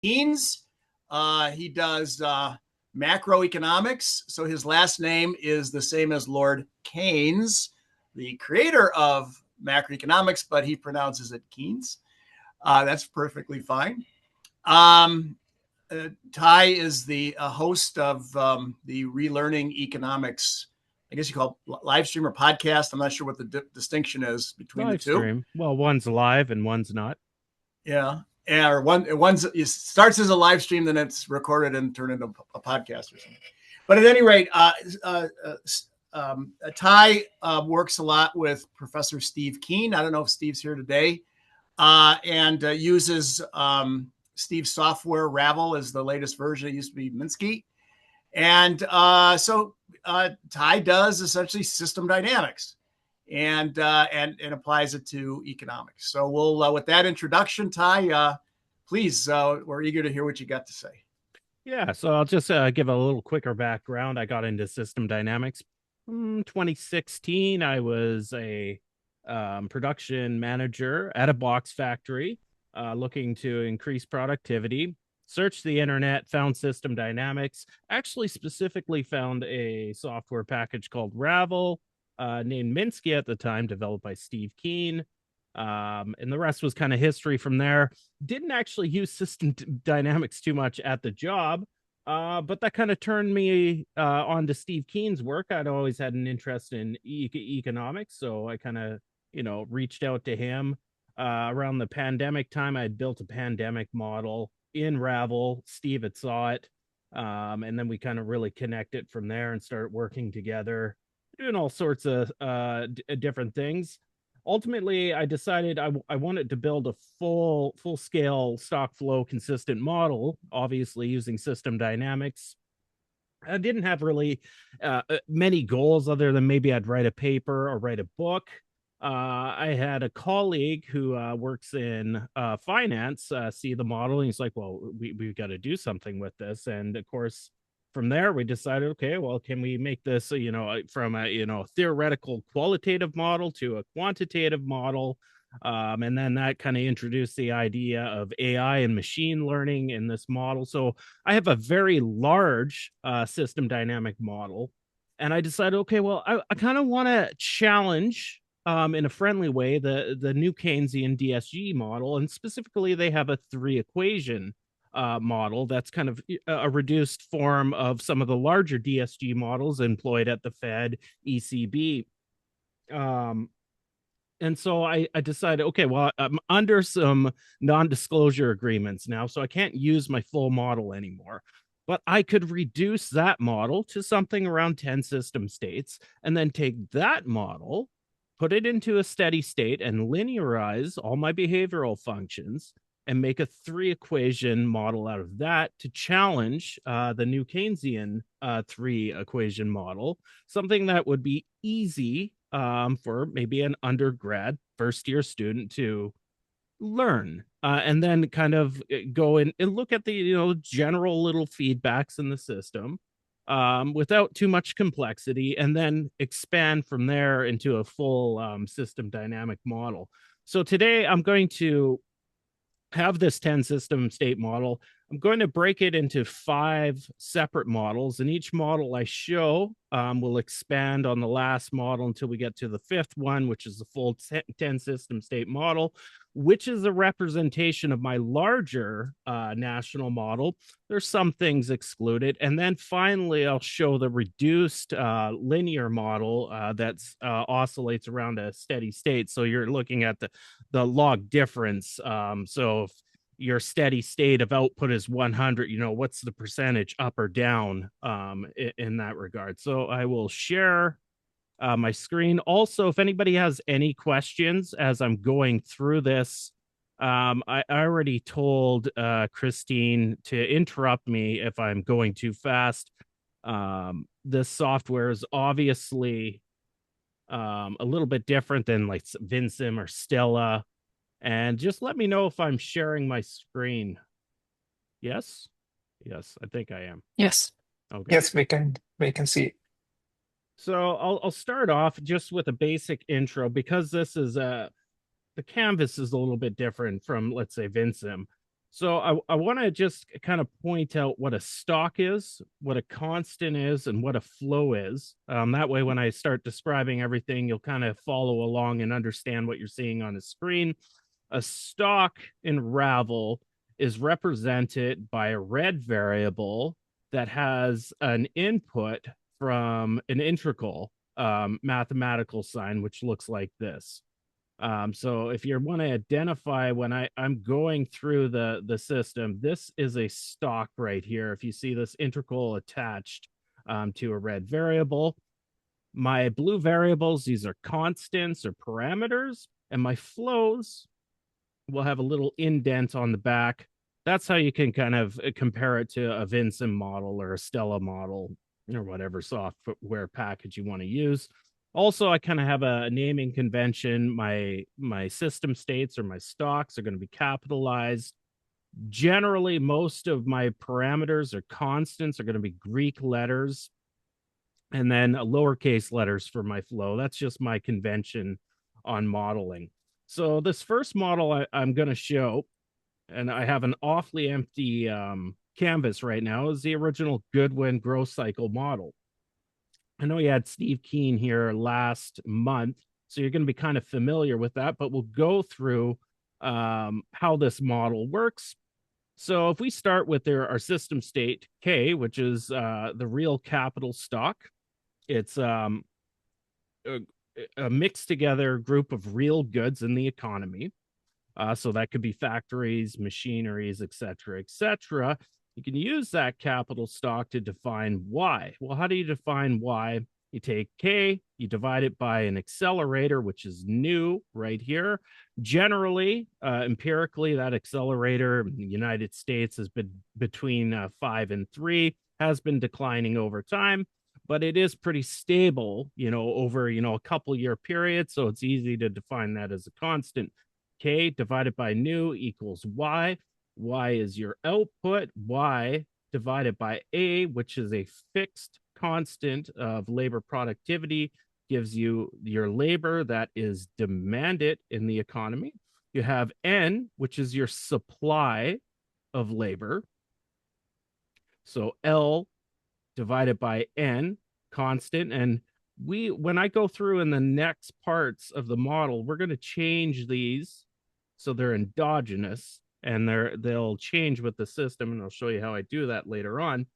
Keynes. He does macroeconomics. So his last name is the same as Lord Keynes, the creator of macroeconomics, but he pronounces it Keynes. That's perfectly fine. Ty is the host of the Relearning Economics, I guess you call it live stream or podcast. I'm not sure what the distinction is between the Live two. stream. Well, one's live and one's not. Yeah. Yeah, or one's it starts as a live stream, then it's recorded and turned into a podcast or something. But at any rate, Ty works a lot with Professor Steve Keen. I don't know if Steve's here today, and uses Steve's software. Ravel is the latest version. It used to be Minsky. And so Ty does essentially system dynamics and applies it to economics. So we'll with that introduction, Ty, please, we're eager to hear what you got to say. Yeah, so I'll just give a little quicker background. I got into system dynamics 2016. I was a production manager at a box factory, looking to increase productivity. Searched the internet, found system dynamics, actually specifically found a software package called Ravel, named Minsky at the time, developed by Steve Keen. And the rest was kind of history from there. Didn't actually use system dynamics too much at the job, but that kind of turned me on to Steve Keen's work. I'd always had an interest in economics, so I kind of, reached out to him. Around the pandemic time, I had built a pandemic model in Ravel. Steve had saw it, and then we kind of really connected from there and started working together, doing all sorts of different things. Ultimately, I decided I wanted to build a full scale stock flow consistent model, obviously using system dynamics. I didn't have really many goals other than maybe I'd write a paper or write a book. I had a colleague who works in finance see the model, and he's like, well, we've got to do something with this. And of course, from there, we decided, okay, well, can we make this, from a, theoretical qualitative model to a quantitative model? And then that kind of introduced the idea of AI and machine learning in this model. So I have a very large system dynamic model. And I decided, okay, well, I kind of want to challenge in a friendly way the new Keynesian DSGE model. And specifically, they have a three equation model that's kind of a reduced form of some of the larger DSG models employed at the Fed, ECB. And so I decided, okay, well, I'm under some non-disclosure agreements now, so I can't use my full model anymore. But I could reduce that model to something around 10 system states and then take that model, put it into a steady state, and linearize all my behavioral functions and make a three equation model out of that to challenge the new Keynesian three equation model, something that would be easy for maybe an undergrad first year student to learn, and then kind of go in and look at the general little feedbacks in the system without too much complexity, and then expand from there into a full system dynamic model. So today I'm going to have this 10 system state model. I'm going to break it into 5 separate models, and each model I show will expand on the last model until we get to the 5th one, which is the full 10 system state model, which is a representation of my larger national model. There's some things excluded. And then finally, I'll show the reduced linear model that oscillates around a steady state. So you're looking at the log difference. So if your steady state of output is 100, what's the percentage up or down in that regard? So I will share my screen. Also, if anybody has any questions as I'm going through this, I already told Christine to interrupt me if I'm going too fast. This software is obviously a little bit different than like Vincim or Stella. And just let me know if I'm sharing my screen. Yes? Yes, I think I am. Yes. Okay. Yes, we can see. So I'll start off just with a basic intro because this is the canvas is a little bit different from, let's say, Vincim. So I want to just kind of point out what a stock is, what a constant is, and what a flow is. That way, when I start describing everything, you'll kind of follow along and understand what you're seeing on the screen. A stock in Ravel is represented by a red variable that has an input from an integral mathematical sign, which looks like this. So if you want to identify when I'm going through the system, this is a stock right here. If you see this integral attached to a red variable, my blue variables, these are constants or parameters, and my flows will have a little indent on the back. That's how you can kind of compare it to a Vincent model or a Stella model or whatever software package you want to use. Also, I kind of have a naming convention. My system states or my stocks are going to be capitalized. Generally, most of my parameters or constants are going to be Greek letters, and then lowercase letters for my flow. That's just my convention on modeling. So this first model I'm going to show, and I have an awfully empty canvas right now, is the original Goodwin growth cycle model. I know you had Steve Keynes here last month, so you're going to be kind of familiar with that, but we'll go through how this model works. So if we start with our system state K, which is the real capital stock, it's a mixed together group of real goods in the economy. So that could be factories, machineries, et cetera. You can use that capital stock to define Y. Well, how do you define Y? You take K, you divide it by an accelerator, which is new right here. Generally, empirically, that accelerator in the United States has been between 5 and 3, has been declining over time, but it is pretty stable, over, a couple year period. So it's easy to define that as a constant. K divided by new equals Y. Y is your output. Y divided by A, which is a fixed constant of labor productivity, gives you your labor that is demanded in the economy. You have N, which is your supply of labor. So L divided by N, constant. And when I go through in the next parts of the model, we're going to change these so they're endogenous, and they'll change with the system, and I'll show you how I do that later on.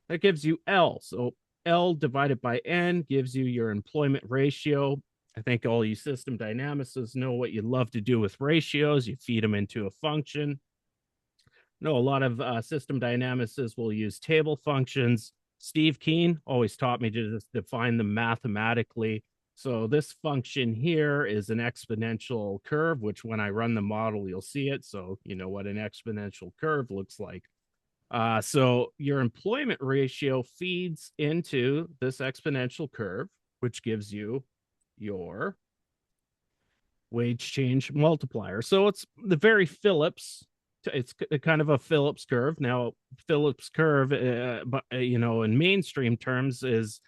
That gives you L. So L divided by N gives you your employment ratio. I think all you system dynamicists know what you love to do with ratios. You feed them into a function. No, a lot of system dynamicists will use table functions. Steve Keynes always taught me to just define them mathematically. So this function here is an exponential curve, which when I run the model, you'll see it. So you know what an exponential curve looks like. So your employment ratio feeds into this exponential curve, which gives you your wage change multiplier. So it's the very Phillips. It's kind of a Phillips curve. Now, Phillips curve, in mainstream terms, is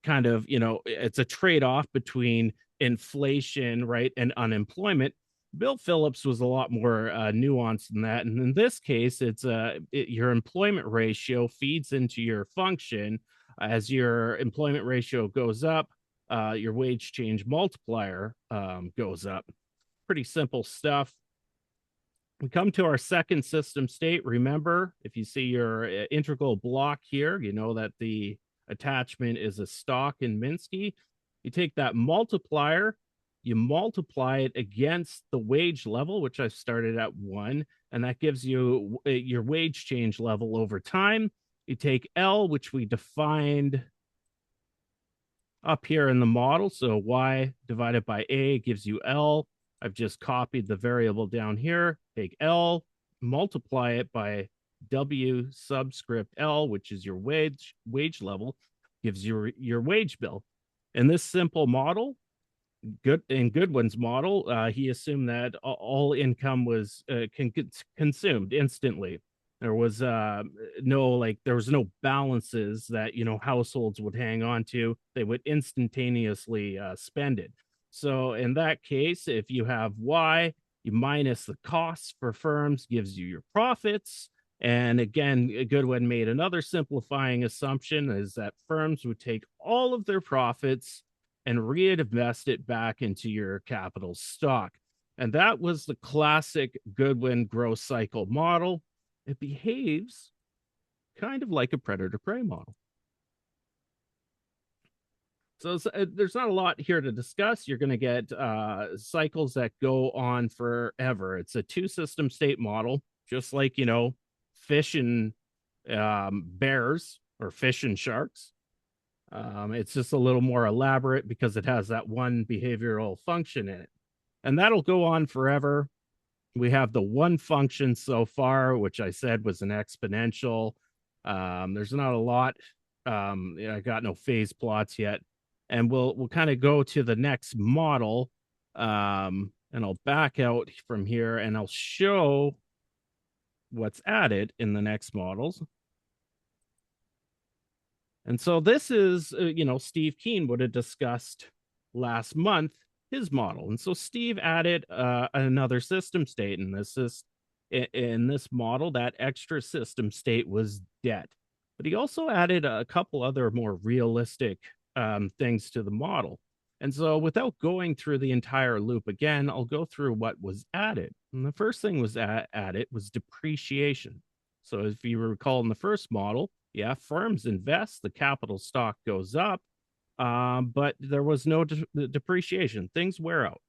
kind of, it's a trade-off between inflation, right, and unemployment. Bill Phillips was a lot more nuanced than that. And in this case, it's your employment ratio feeds into your function. As your employment ratio goes up, your wage change multiplier goes up. Pretty simple stuff. We come to our second system state. Remember, if you see your integral block here, you know that the attachment is a stock in Minsky. You take that multiplier, you multiply it against the wage level, which I started at 1, and that gives you your wage change level over time. You take L, which we defined up here in the model. So Y divided by A gives you L. I've just copied the variable down here. Take L, multiply it by W subscript L, which is your wage level, gives you your wage bill. In this simple model, in Goodwin's model, he assumed that all income was consumed instantly. There was no balances that households would hang on to. They would instantaneously spend it. So in that case, if you have Y, You minus the costs for firms, gives you your profits. And again, Goodwin made another simplifying assumption is that firms would take all of their profits and reinvest it back into your capital stock. And that was the classic Goodwin growth cycle model. It behaves kind of like a predator prey model. So there's not a lot here to discuss. You're going to get cycles that go on forever. It's a two system state model, just like, fish and bears or fish and sharks. It's just a little more elaborate because it has that one behavioral function in it. And that'll go on forever. We have the one function so far, which I said was an exponential. There's not a lot. I got no phase plots yet. And we'll kind of go to the next model. And I'll back out from here and I'll show what's added in the next models. And so this is, Steve Keynes would have discussed last month his model. And so Steve added another system state, and in this model, that extra system state was debt. But he also added a couple other more realistic things to the model. And so without going through the entire loop again, I'll go through what was added. And the first thing was added was depreciation. So if you recall in the first model, firms invest, the capital stock goes up, but there was no depreciation. Things wear out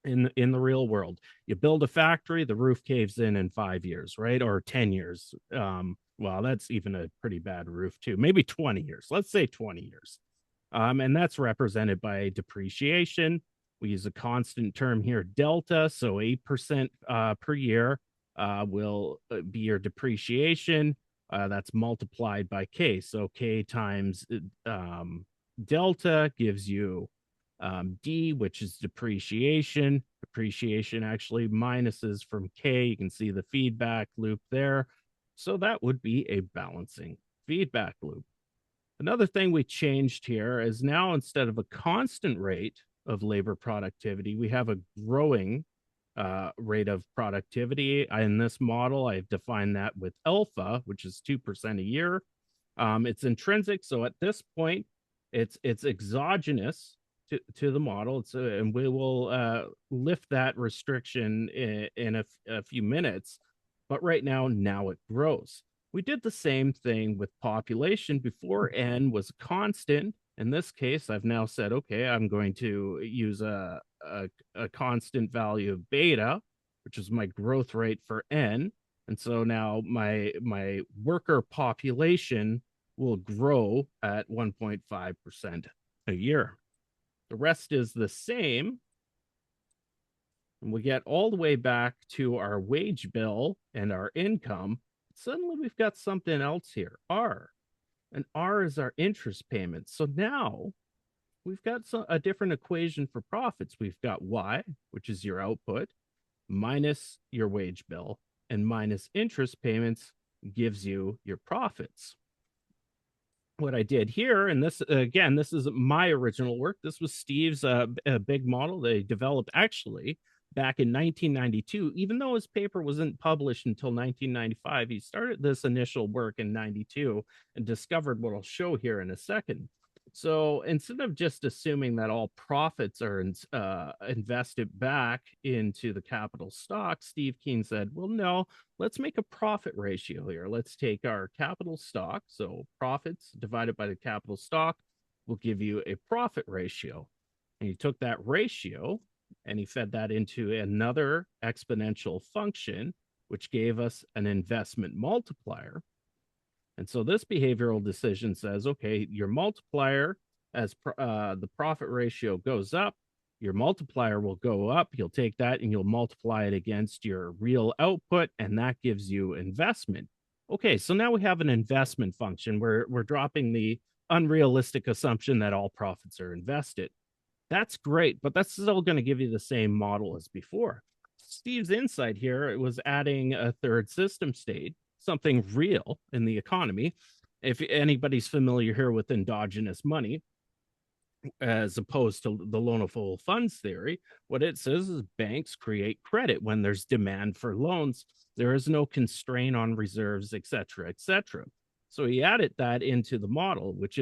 in the real world. You build a factory, the roof caves in 5 years, right? Or 10 years. Well, that's even a pretty bad roof too. Maybe 20 years. Let's say 20 years. And that's represented by depreciation. We use a constant term here, delta. So 8% per year will be your depreciation. That's multiplied by K. So K times delta gives you D, which is depreciation. Depreciation actually minuses from K. You can see the feedback loop there. So that would be a balancing feedback loop. Another thing we changed here is now instead of a constant rate of labor productivity, we have a growing rate of productivity. In this model, I've defined that with alpha, which is 2% a year. It's intrinsic. So at this point, it's exogenous to the model. And we will lift that restriction in a few minutes. But right now it grows. We did the same thing with population. Before n was constant. In this case, I've now said, okay, I'm going to use a constant value of beta, which is my growth rate for n. And so now my worker population will grow at 1.5% a year. The rest is the same. And we get all the way back to our wage bill and our income. Suddenly we've got something else here, R. And R is our interest payments. So now we've got a different equation for profits. We've got Y, which is your output, minus your wage bill, and minus interest payments gives you your profits. What I did here, and this, again, this is my original work. This was Steve's big model they developed actually back in 1992. Even though his paper wasn't published until 1995, he started this initial work in 92 and discovered what I'll show here in a second. So instead of just assuming that all profits are invested back into the capital stock, Steve Keynes said, well, no, let's make a profit ratio here. Let's take our capital stock, so profits divided by the capital stock will give you a profit ratio. And he took that ratio and he fed that into another exponential function, which gave us an investment multiplier. And so this behavioral decision says, okay, your multiplier, as the profit ratio goes up, your multiplier will go up. You'll take that and you'll multiply it against your real output, and that gives you investment. Okay, so now we have an investment function where we're dropping the unrealistic assumption that all profits are invested. That's great, but that's still going to give you the same model as before. Steve's insight here, it was adding a third system state, something real in the economy. If anybody's familiar here with endogenous money, as opposed to the loan of full funds theory. What it says is banks create credit when there's demand for loans. There is no constraint on reserves, et cetera, et cetera. So he added that into the model, which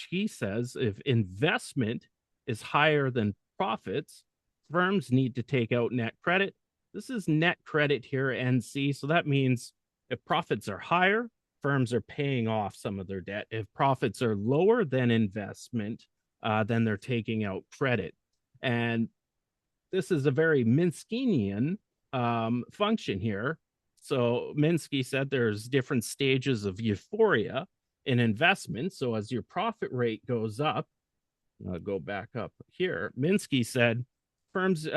he says if investment is higher than profits, firms need to take out net credit. This is net credit here, NC. So that means if profits are higher, firms are paying off some of their debt. If profits are lower than investment, then they're taking out credit. And this is a very Minskian function here. So Minsky said there's different stages of euphoria in investment. So as your profit rate goes up, I'll go back up here. Minsky said firms,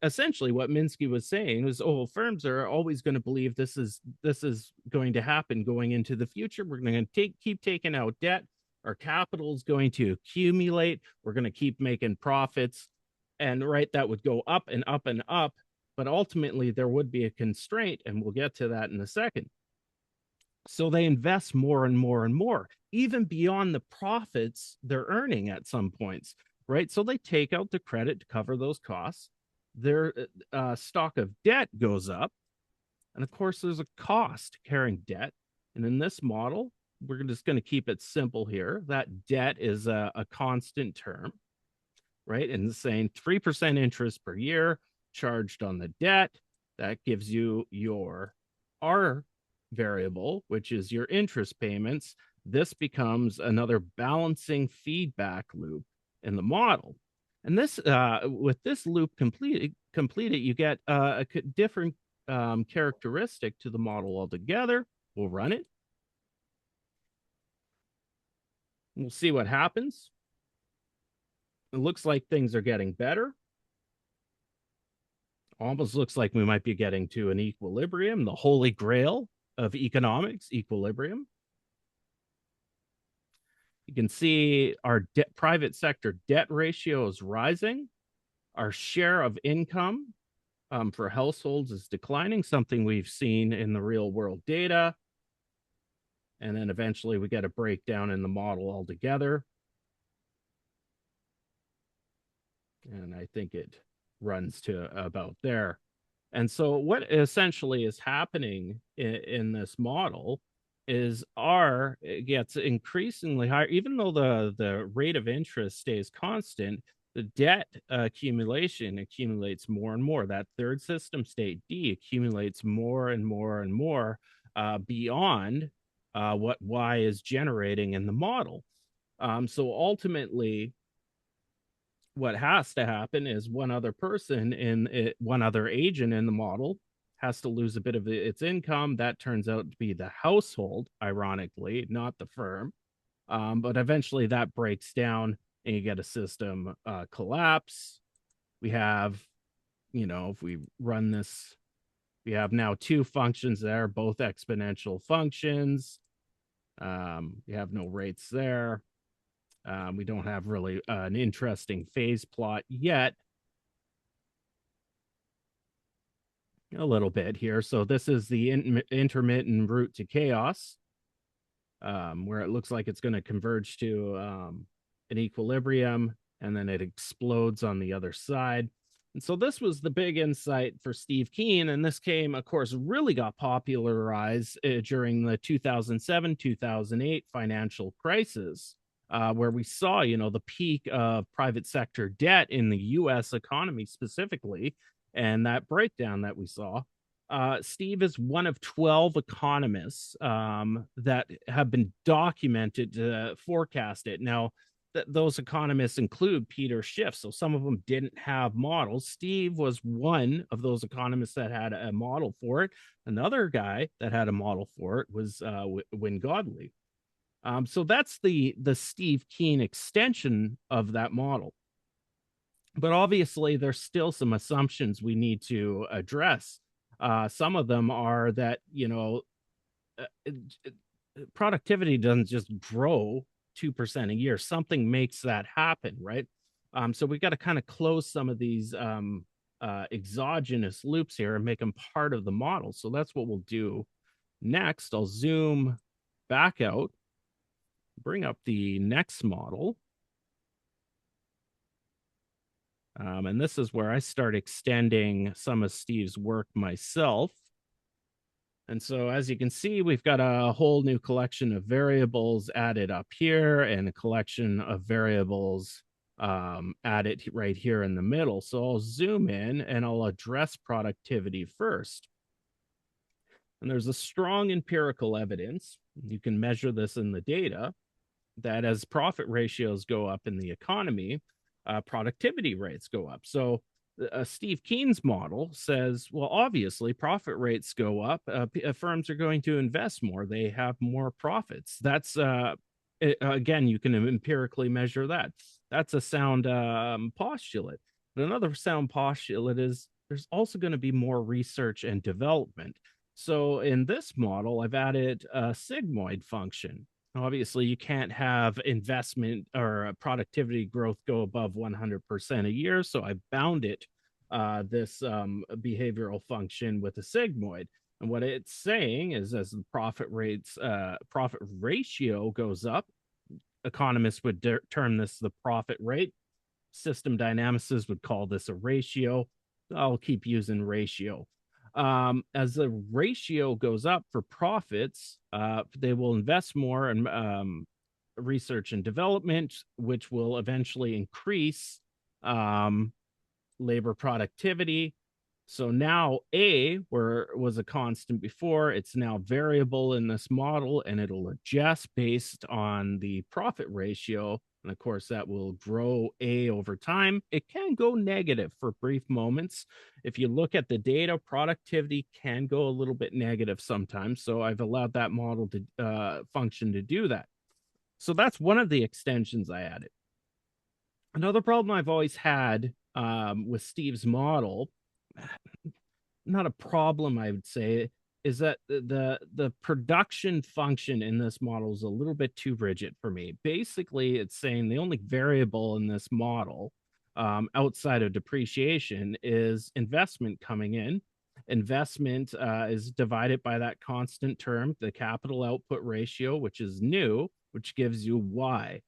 essentially what Minsky was saying was, oh, firms are always going to believe this is going to happen going into the future. We're going to keep taking out debt. Our capital is going to accumulate. We're going to keep making profits. And right, that would go up and up and up. But ultimately, there would be a constraint, and we'll get to that in a second. So they invest more and more and more, even beyond the profits they're earning at some points, right? So they take out the credit to cover those costs. Their stock of debt goes up. And of course, there's a cost carrying debt. And in this model, we're just going to keep it simple here. That debt is a constant term, right? And saying 3% interest per year charged on the debt. That gives you your R variable, which is your interest payments. This becomes another balancing feedback loop in the model. And this, with this loop completed, you get a different characteristic to the model altogether. We'll run it. We'll see what happens. It looks like things are getting better. Almost looks like we might be getting to an equilibrium, the holy grail of economics, equilibrium. You can see our private sector debt ratio is rising. Our share of income for households is declining, something we've seen in the real world data. And then eventually we get a breakdown in the model altogether. And I think it runs to about there. And so what essentially is happening in this model is R gets increasingly higher, even though the rate of interest stays constant, the debt accumulation accumulates more and more. That third system state D accumulates more and more and more beyond what Y is generating in the model. So ultimately, what has to happen is one other person in it, one other agent in the model has to lose a bit of its income. That turns out to be the household, ironically, not the firm. But eventually that breaks down and you get a system collapse. We have, if we run this, we have now two functions there, both exponential functions. We have no rates there. We don't have really an interesting phase plot yet. A little bit here. So this is the intermittent route to chaos, where it looks like it's going to converge to an equilibrium, and then it explodes on the other side. And so this was the big insight for Steve Keynes, and this came, of course, really got popularized during the 2007-2008 financial crisis, where we saw, the peak of private sector debt in the U.S. economy specifically, and that breakdown that we saw. Steve is one of 12 economists that have been documented to forecast it. Now, those economists include Peter Schiff, so some of them didn't have models. Steve was one of those economists that had a model for it. Another guy that had a model for it was Wynne Godley. So that's the Steve Keynes extension of that model. But obviously, there's still some assumptions we need to address. Some of them are that, productivity doesn't just grow 2% a year. Something makes that happen, right? So we got to kind of close some of these exogenous loops here and make them part of the model. So that's what we'll do next. I'll zoom back out, bring up the next model. And this is where I start extending some of Steve's work myself. And so as you can see, we've got a whole new collection of variables added up here and a collection of variables added right here in the middle. So I'll zoom in and I'll address productivity first. And there's a strong empirical evidence, you can measure this in the data, that as profit ratios go up in the economy, productivity rates go up. So Steve Keynes' model says, well, obviously, profit rates go up. Firms are going to invest more. They have more profits. That's, again, you can empirically measure that. That's a sound postulate. But another sound postulate is there's also going to be more research and development. So in this model, I've added a sigmoid function. Obviously, you can't have investment or productivity growth go above 100% a year. So I bound it, this behavioral function with a sigmoid. And what it's saying is as the profit ratio goes up, economists would term this the profit rate. System dynamicists would call this a ratio. I'll keep using ratio. As the ratio goes up for profits, they will invest more in research and development, which will eventually increase labor productivity. So now A, where it was a constant before, it's now variable in this model, and it'll adjust based on the profit ratio. And of course, that will grow A over time. It can go negative for brief moments. If you look at the data, productivity can go a little bit negative sometimes. So I've allowed that model to function to do that. So that's one of the extensions I added. Another problem I've always had with Steve's model, not a problem, I would say, is that the production function in this model is a little bit too rigid for me. Basically, it's saying the only variable in this model outside of depreciation is investment coming in. Investment is divided by that constant term, the capital output ratio, which is new, which gives you Y.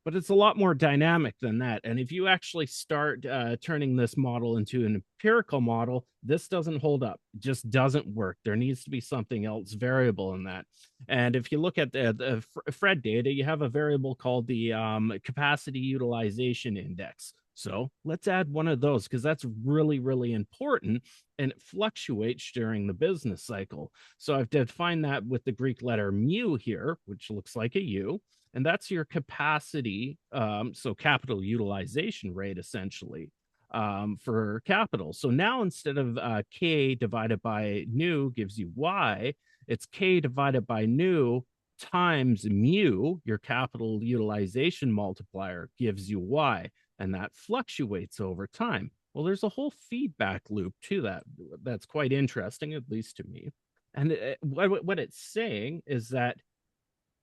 But it's a lot more dynamic than that. And if you actually start turning this model into an empirical model, this doesn't hold up. It just doesn't work. There needs to be something else variable in that. And if you look at the Fred data, you have a variable called the capacity utilization index. So let's add one of those because that's really, really important and it fluctuates during the business cycle. So I've defined that with the Greek letter mu here, which looks like a U. And that's your capacity, so capital utilization rate, essentially, for capital. So now instead of K divided by nu gives you Y, it's K divided by nu times mu, your capital utilization multiplier, gives you Y. And that fluctuates over time. Well, there's a whole feedback loop to that. That's quite interesting, at least to me. And what it's saying is that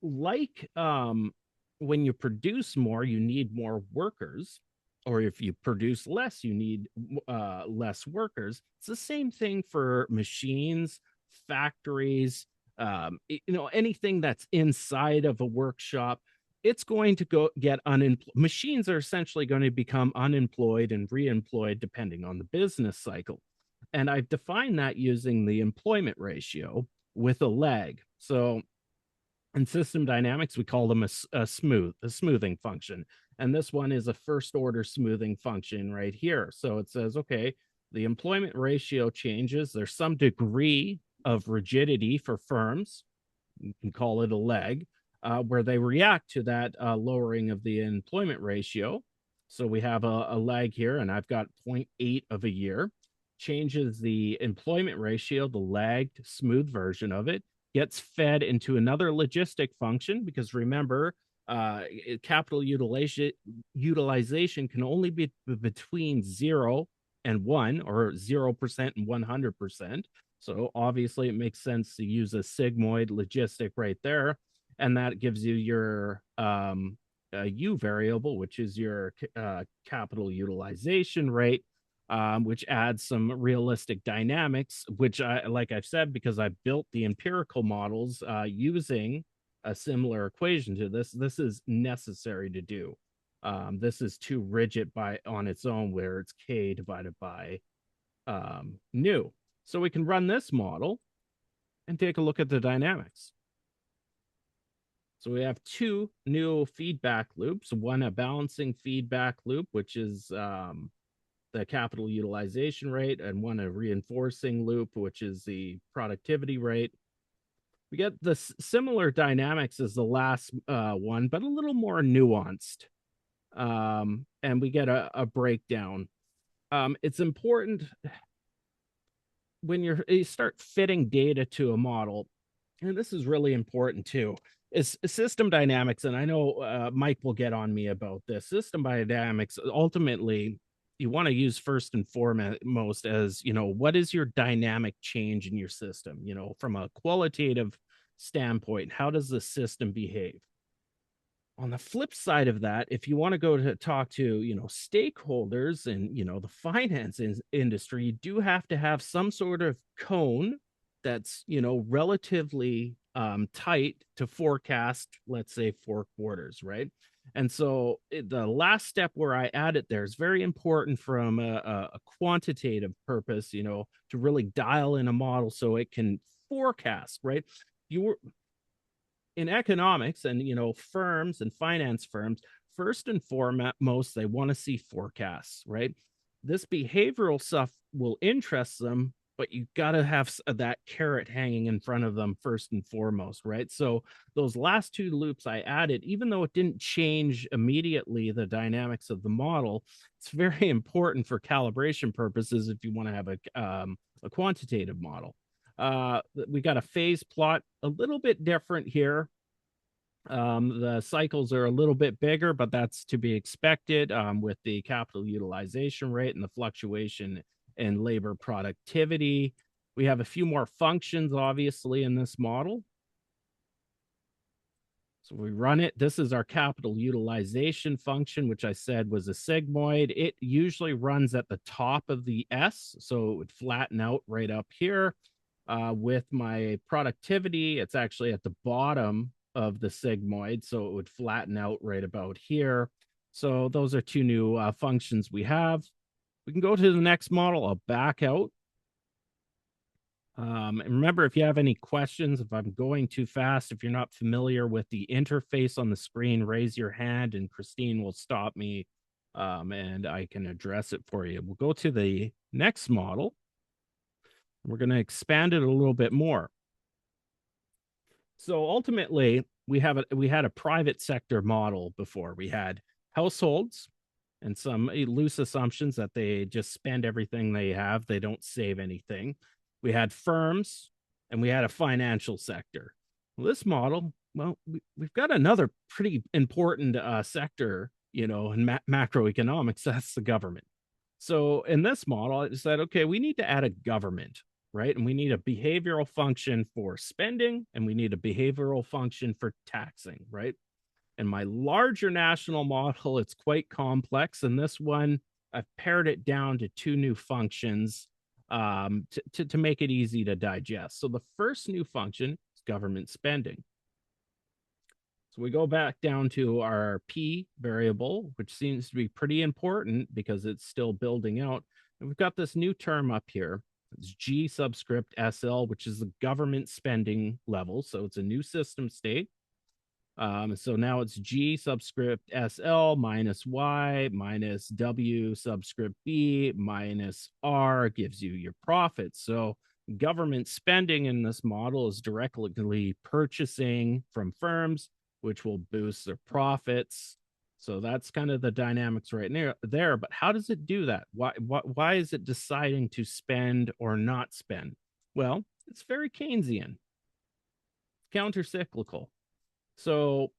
like when you produce more, you need more workers, or if you produce less, you need less workers. It's the same thing for machines, factories, anything that's inside of a workshop. It's going to go get unemployed. Machines are essentially going to become unemployed and reemployed depending on the business cycle. And I've defined that using the employment ratio with a lag. So in system dynamics, we call them a smoothing function. And this one is a first order smoothing function right here. So it says, okay, the employment ratio changes. There's some degree of rigidity for firms. You can call it a lag, where they react to that lowering of the employment ratio. So we have a lag here, and I've got 0.8 of a year. Changes the employment ratio, the lagged smooth version of it, gets fed into another logistic function because remember, capital utilization can only be between 0 and 1 or 0% and 100%. So obviously it makes sense to use a sigmoid logistic right there. And that gives you your U variable, which is your capital utilization rate. Which adds some realistic dynamics, which like I've said, because I built the empirical models using a similar equation to this is necessary to do. This is too rigid on its own, where it's K divided by nu. So we can run this model and take a look at the dynamics. So we have two new feedback loops, one a balancing feedback loop, which is the capital utilization rate, and one a reinforcing loop, which is the productivity rate. We get the similar dynamics as the last one, but a little more nuanced. And we get a breakdown. It's important when you start fitting data to a model, and this is really important too, is system dynamics. And I know Mike will get on me about this. System dynamics, ultimately, you want to use first and foremost as, what is your dynamic change in your system? From a qualitative standpoint, how does the system behave? On the flip side of that, if you want to go to talk to, stakeholders and, the finance industry, you do have to have some sort of cone that's, relatively tight to forecast, let's say 4 quarters, right? And so the last step where I add it there is very important from a quantitative purpose, to really dial in a model so it can forecast, right? In economics and, firms and finance firms, first and foremost, they want to see forecasts, right? This behavioral stuff will interest them, but you got to have that carrot hanging in front of them first and foremost, right? So those last 2 loops I added, even though it didn't change immediately the dynamics of the model, it's very important for calibration purposes if you want to have a quantitative model. We got a phase plot, a little bit different here. The cycles are a little bit bigger, but that's to be expected with the capital utilization rate and the fluctuation in labor productivity. We have a few more functions, obviously, in this model. So we run it. This is our capital utilization function, which I said was a sigmoid. It usually runs at the top of the S, so it would flatten out right up here. With my productivity, it's actually at the bottom of the sigmoid, so it would flatten out right about here. So those are 2 new functions we have. We can go to the next model. I'll back out. And remember, if you have any questions, if I'm going too fast, if you're not familiar with the interface on the screen, raise your hand and Christine will stop me and I can address it for you. We'll go to the next model. We're going to expand it a little bit more. So ultimately, we had a private sector model before. We had households and some loose assumptions that they just spend everything they have. They don't save anything. We had firms and we had a financial sector. Well, this model, we've got another pretty important sector, in macroeconomics. That's the government. So in this model, I said, okay, we need to add a government, right? And we need a behavioral function for spending, and we need a behavioral function for taxing, right? And my larger national model, it's quite complex. And this one, I've pared it down to 2 new functions to make it easy to digest. So the first new function is government spending. So we go back down to our P variable, which seems to be pretty important because it's still building out. And we've got this new term up here. It's G subscript SL, which is the government spending level. So it's a new system state. So now it's G subscript SL minus Y minus W subscript B minus R gives you your profits. So government spending in this model is directly purchasing from firms, which will boost their profits. So that's kind of the dynamics right there. But how does it do that? Why is it deciding to spend or not spend? Well, it's very Keynesian, counter-cyclical. So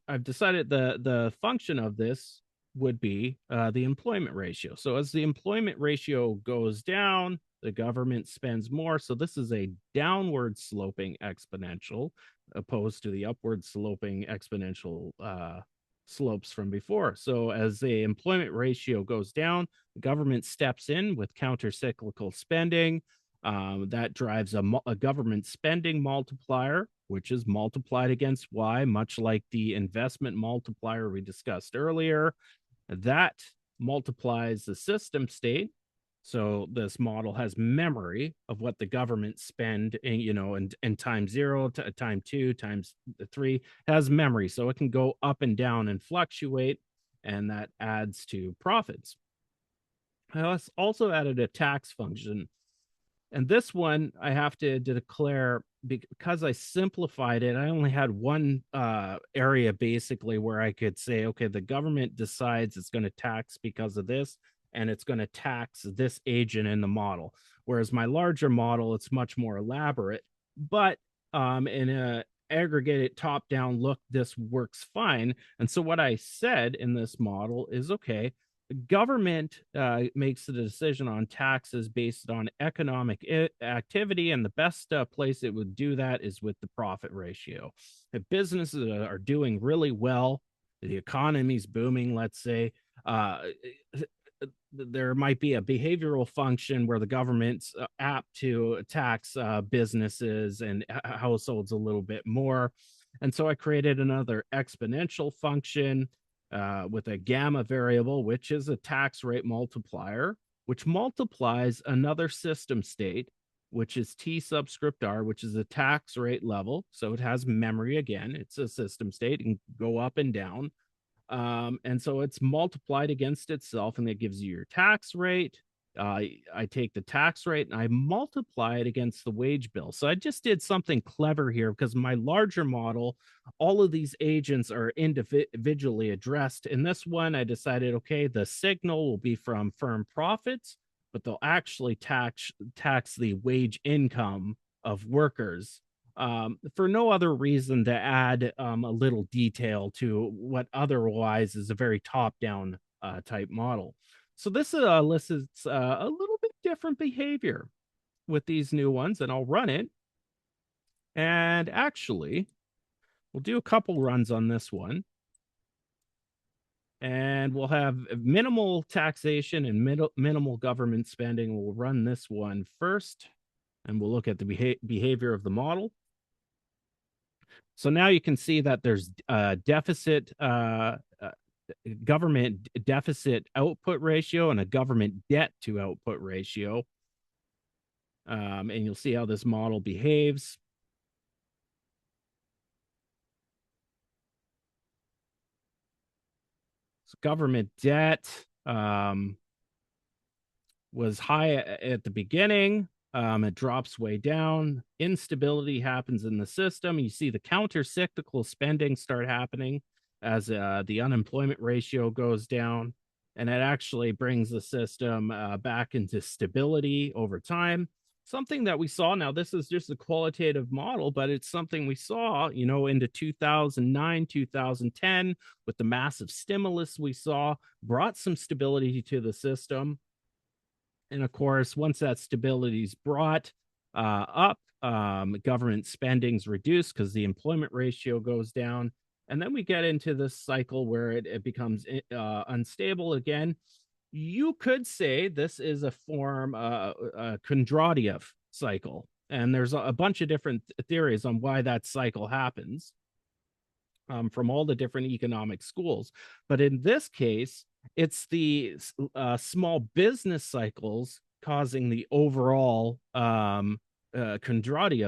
I've decided the function of this would be the employment ratio. So as the employment ratio goes down, the government spends more. So this is a downward sloping exponential opposed to the upward sloping exponential slopes from before. So as the employment ratio goes down, the government steps in with counter-cyclical spending. That drives a government spending multiplier, which is multiplied against Y, much like the investment multiplier we discussed earlier. That multiplies the system state. So this model has memory of what the government spend, in time 0 to time 2 times 3, has memory, so it can go up and down and fluctuate, and that adds to profits. I also added a tax function, and this one I have to declare, because I simplified it. I only had one area basically where I could say, okay, the government decides it's going to tax because of this, and it's going to tax this agent in the model. Whereas my larger model, it's much more elaborate. But in a aggregated top-down look, this works fine. And so what I said in this model is, okay, government makes the decision on taxes based on economic activity, and the best place it would do that is with the profit ratio. If businesses are doing really well, the economy's booming, let's say, there might be a behavioral function where the government's apt to tax businesses and households a little bit more. And so I created another exponential function with a gamma variable, which is a tax rate multiplier, which multiplies another system state, which is T subscript R, which is a tax rate level. So it has memory again. It's a system state and go up and down. And so it's multiplied against itself, and that gives you your tax rate. I take the tax rate and I multiply it against the wage bill. So I just did something clever here, because my larger model, all of these agents are individually addressed. In this one, I decided, okay, the signal will be from firm profits, but they'll actually tax the wage income of workers, for no other reason to add a little detail to what otherwise is a very top-down type model. So this elicits a little bit different behavior with these new ones, and I'll run it. And actually, we'll do a couple runs on this one. And we'll have minimal taxation and minimal government spending. We'll run this one first, and we'll look at the behavior of the model. So now you can see that there's government deficit output ratio and a government debt to output ratio. And you'll see how this model behaves. So government debt was high at the beginning. It drops way down. Instability happens in the system. You see the counter-cyclical spending start happening as the unemployment ratio goes down, and it actually brings the system back into stability over time. Something that we saw, now this is just a qualitative model, but it's something we saw, into 2009, 2010, with the massive stimulus we saw, brought some stability to the system. And of course, once that stability is brought up, government spending's reduced because the employment ratio goes down. And then we get into this cycle where it becomes unstable again. You could say this is a form, a Kondratiev cycle. And there's a bunch of different theories on why that cycle happens from all the different economic schools. But in this case, it's the small business cycles causing the overall Kondratiev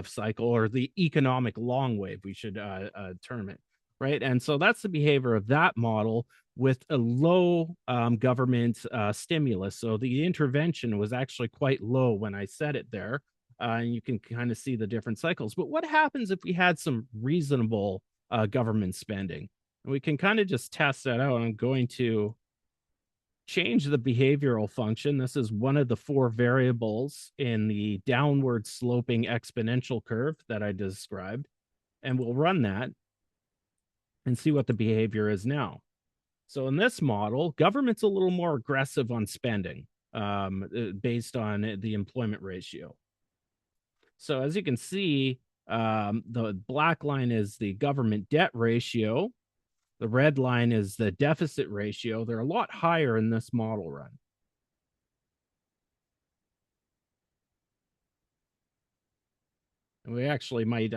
cycle, or the economic long wave, we should term it, right? And so that's the behavior of that model with a low government stimulus. So the intervention was actually quite low when I set it there. And you can kind of see the different cycles. But what happens if we had some reasonable government spending? And we can kind of just test that out. I'm going to change the behavioral function. This is one of the 4 variables in the downward sloping exponential curve that I described. And we'll run that and see what the behavior is now. So in this model, government's a little more aggressive on spending based on the employment ratio. So as you can see, the black line is the government debt ratio. The red line is the deficit ratio. They're a lot higher in this model run. We actually might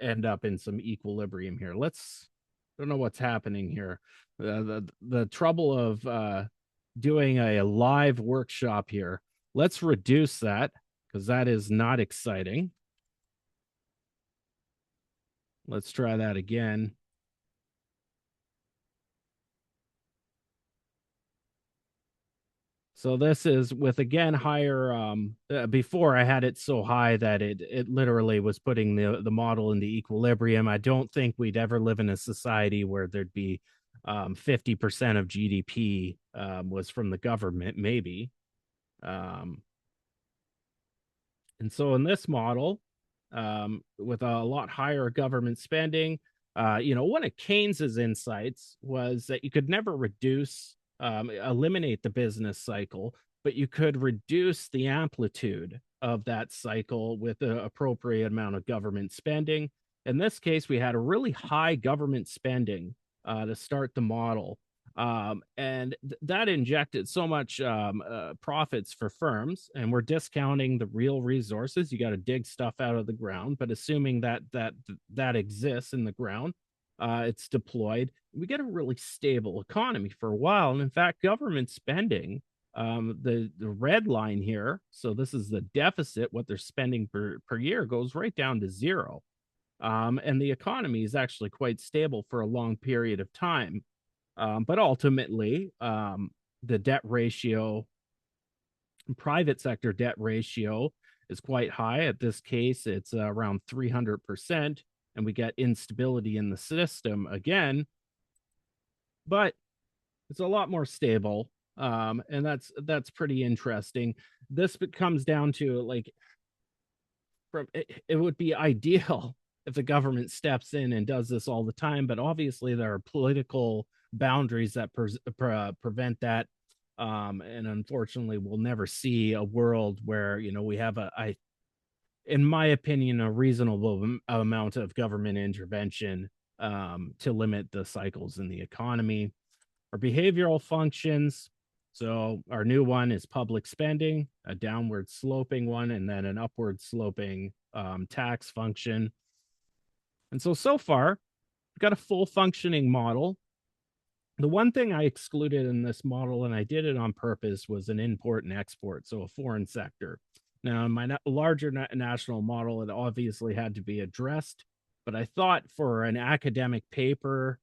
end up in some equilibrium here. Don't know what's happening here. The trouble of doing a live workshop here. Let's reduce that because that is not exciting. Let's try that again. So this is with again higher before I had it so high that it literally was putting the model into equilibrium. I don't think we'd ever live in a society where there'd be 50% of GDP was from the government, maybe. Um, and so in this model, with a lot higher government spending, one of Keynes's insights was that you could never eliminate the business cycle, but you could reduce the amplitude of that cycle with the appropriate amount of government spending. In this case, we had a really high government spending to start the model. And that injected so much profits for firms, and we're discounting the real resources. You got to dig stuff out of the ground, but assuming that exists in the ground, it's deployed. We get a really stable economy for a while, and in fact, government spending, the red line here, so this is the deficit, what they're spending per year, goes right down to zero. And the economy is actually quite stable for a long period of time. But ultimately, the debt ratio, private sector debt ratio, is quite high. At this case, it's around 300%, and we get instability in the system again. But it's a lot more stable, and that's pretty interesting. This comes down to like, it would be ideal if the government steps in and does this all the time, but obviously there are political boundaries that prevent that. And unfortunately, we'll never see a world where we have in my opinion, a reasonable amount of government intervention to limit the cycles in the economy. Our behavioral functions. So our new one is public spending, a downward sloping one, and then an upward sloping tax function. And so far, we've got a full functioning model. The one thing I excluded in this model, and I did it on purpose, was an import and export, so a foreign sector. Now, in my larger national model, it obviously had to be addressed, but I thought for an academic paper,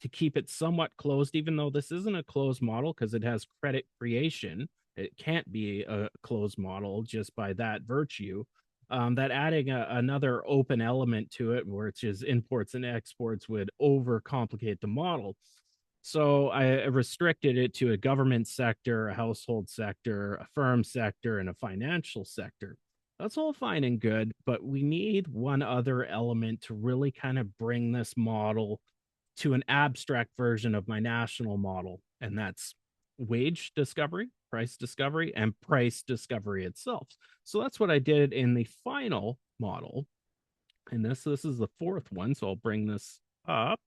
to keep it somewhat closed, even though this isn't a closed model because it has credit creation. It can't be a closed model just by that virtue. That adding another open element to it, which is imports and exports, would overcomplicate the model. So I restricted it to a government sector, a household sector, a firm sector, and a financial sector. That's all fine and good, but we need one other element to really kind of bring this model to an abstract version of my national model, and that's wage discovery, price discovery, and price discovery itself. So that's what I did in the final model. And this is the fourth one, so I'll bring this up.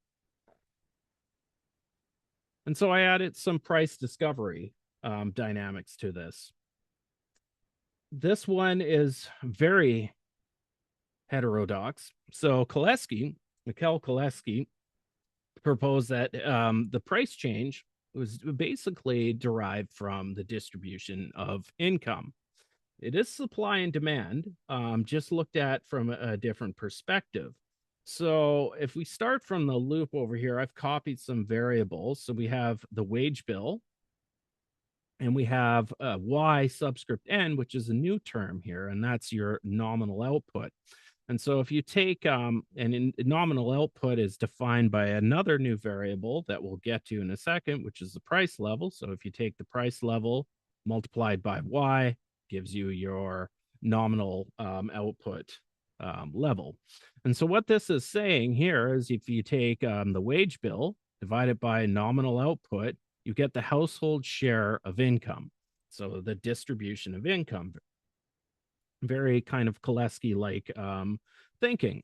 And so I added some price discovery dynamics to this. This one is very heterodox. So Mikhail Koleski, proposed that the price change was basically derived from the distribution of income. It is supply and demand, just looked at from a different perspective. So if we start from the loop over here, I've copied some variables. So we have the wage bill, and we have Y subscript N, which is a new term here, and that's your nominal output. And so if you take nominal output is defined by another new variable that we'll get to in a second, which is the price level. So if you take the price level multiplied by Y, gives you your nominal output level. And so what this is saying here is if you take the wage bill, divide it by nominal output, you get the household share of income. So the distribution of income. Very kind of Koleski-like thinking.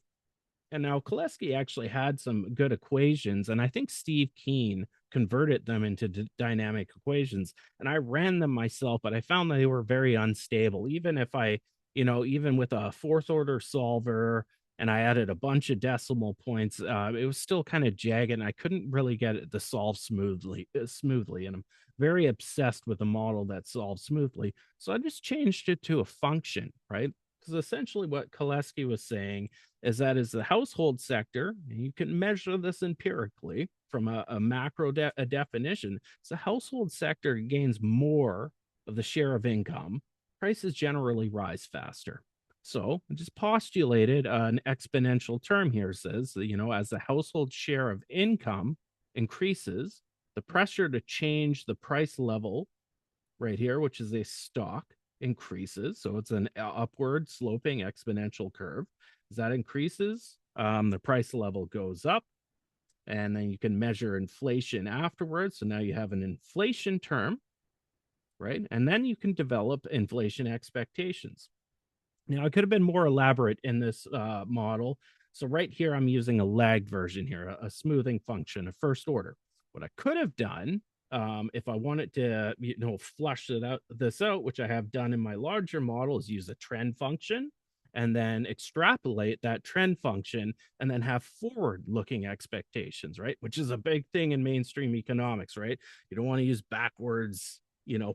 And now Koleski actually had some good equations, and I think Steve Keen converted them into dynamic equations. And I ran them myself, but I found they were very unstable. Even if I, even with a fourth order solver, and I added a bunch of decimal points, it was still kind of jagged, and I couldn't really get it to solve smoothly. And I'm very obsessed with a model that solves smoothly. So I just changed it to a function, right? Because essentially what Koleski was saying is that is the household sector, and you can measure this empirically from a macro a definition. So the household sector gains more of the share of income, prices generally rise faster. So I just postulated an exponential term here. Says, as the household share of income increases, the pressure to change the price level right here, which is a stock, increases. So it's an upward sloping exponential curve. As that increases, the price level goes up. And then you can measure inflation afterwards. So now you have an inflation term, right? And then you can develop inflation expectations. Now, I could have been more elaborate in this model. So right here, I'm using a lagged version here, a smoothing function, a first order. What I could have done, if I wanted to, flush this out, which I have done in my larger model, is use a trend function and then extrapolate that trend function and then have forward-looking expectations, right? Which is a big thing in mainstream economics, right? You don't want to use backwards,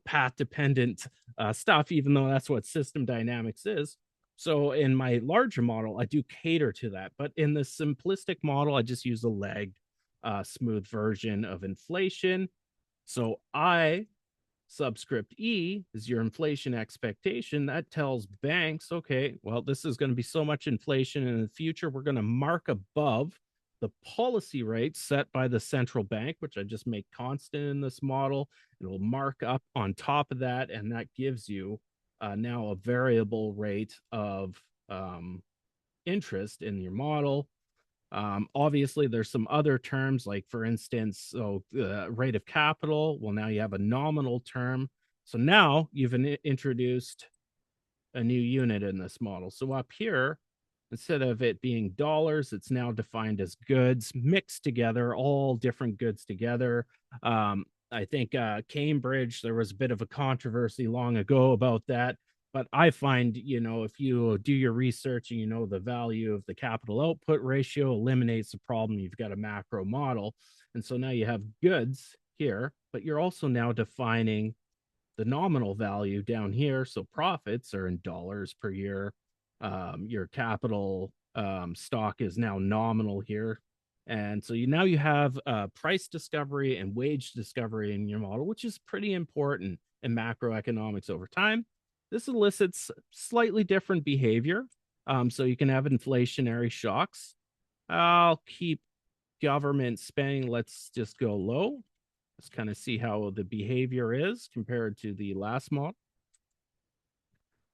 path-dependent stuff, even though that's what system dynamics is. So in my larger model, I do cater to that. But in the simplistic model, I just use a lagged, smooth version of inflation. So I subscript E is your inflation expectation. That tells banks, okay, well, this is going to be so much inflation in the future. We're going to mark above the policy rate set by the central bank, which I just make constant in this model. It'll mark up on top of that, and that gives you now a variable rate of interest in your model. Obviously, there's some other terms, like for instance, so rate of capital. Well, now you have a nominal term. So now you've introduced a new unit in this model. So up here, instead of it being dollars, it's now defined as goods mixed together, all different goods together. I think Cambridge, there was a bit of a controversy long ago about that. But I find, if you do your research and the value of the capital output ratio eliminates the problem, you've got a macro model. And so now you have goods here, but you're also now defining the nominal value down here. So profits are in dollars per year. Your capital stock is now nominal here. And so now you have price discovery and wage discovery in your model, which is pretty important in macroeconomics over time. This elicits slightly different behavior. So you can have inflationary shocks. I'll keep government spending. Let's just go low. Let's kind of see how the behavior is compared to the last model.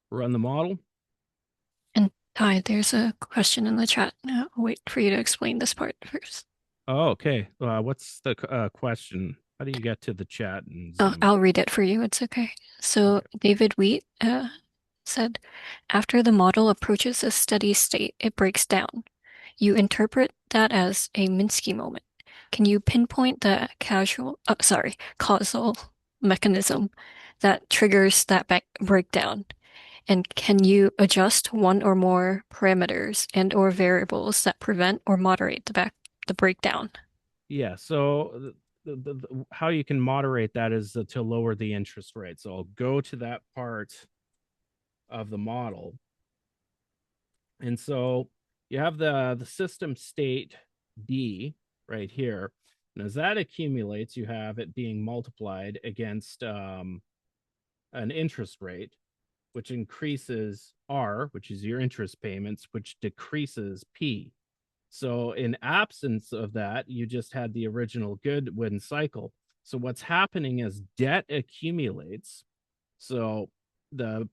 Run the model. And Ty, there's a question in the chat. I'll wait for you to explain this part first. Oh, okay. What's the question? How do you get to the chat? I'll read it for you. It's okay. So okay. David Wheat said, after the model approaches a steady state, it breaks down. You interpret that as a Minsky moment. Can you pinpoint the causal mechanism that triggers that breakdown? And can you adjust one or more parameters and or variables that prevent or moderate the breakdown? Yeah, so how you can moderate that is to lower the interest rate. So I'll go to that part of the model. And so you have the system state D right here. And as that accumulates, you have it being multiplied against an interest rate, which increases R, which is your interest payments, which decreases P. So in absence of that, you just had the original Goodwin cycle. So what's happening is debt accumulates. So the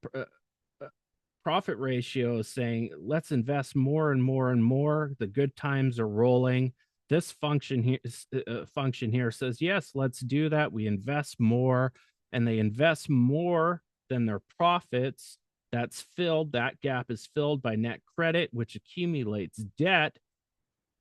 profit ratio is saying, let's invest more and more and more. The good times are rolling. This function here says, yes, let's do that. We invest more, and they invest more than their profits. That's filled. That gap is filled by net credit, which accumulates debt.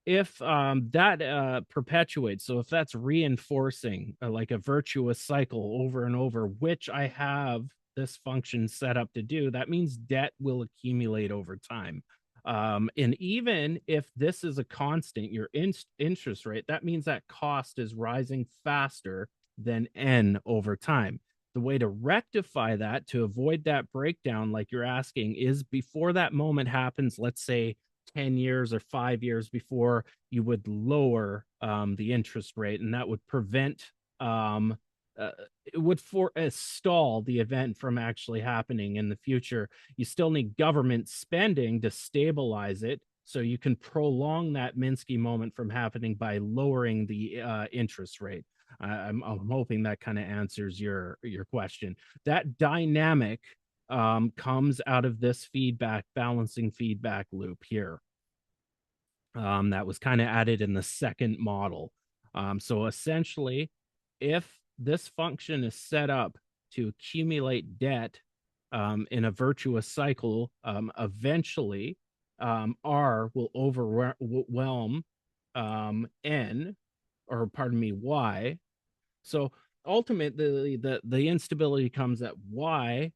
If that perpetuates, so if that's reinforcing like a virtuous cycle over and over, which I have this function's set up to do, that means debt will accumulate over time. And even if this is a constant, your interest rate, that means that cost is rising faster than n over time. The way to rectify that, to avoid that breakdown, like you're asking, is before that moment happens, let's say 10 years or 5 years before, you would lower the interest rate, and that would prevent it would stall the event from actually happening in the future. You still need government spending to stabilize it, so you can prolong that Minsky moment from happening by lowering the interest rate. I'm hoping that kind of answers your question. That dynamic comes out of this balancing feedback loop here. That was kind of added in the second model. So essentially, if this function is set up to accumulate debt in a virtuous cycle, eventually R will overwhelm N, or pardon me, Y. So ultimately, the instability comes that Y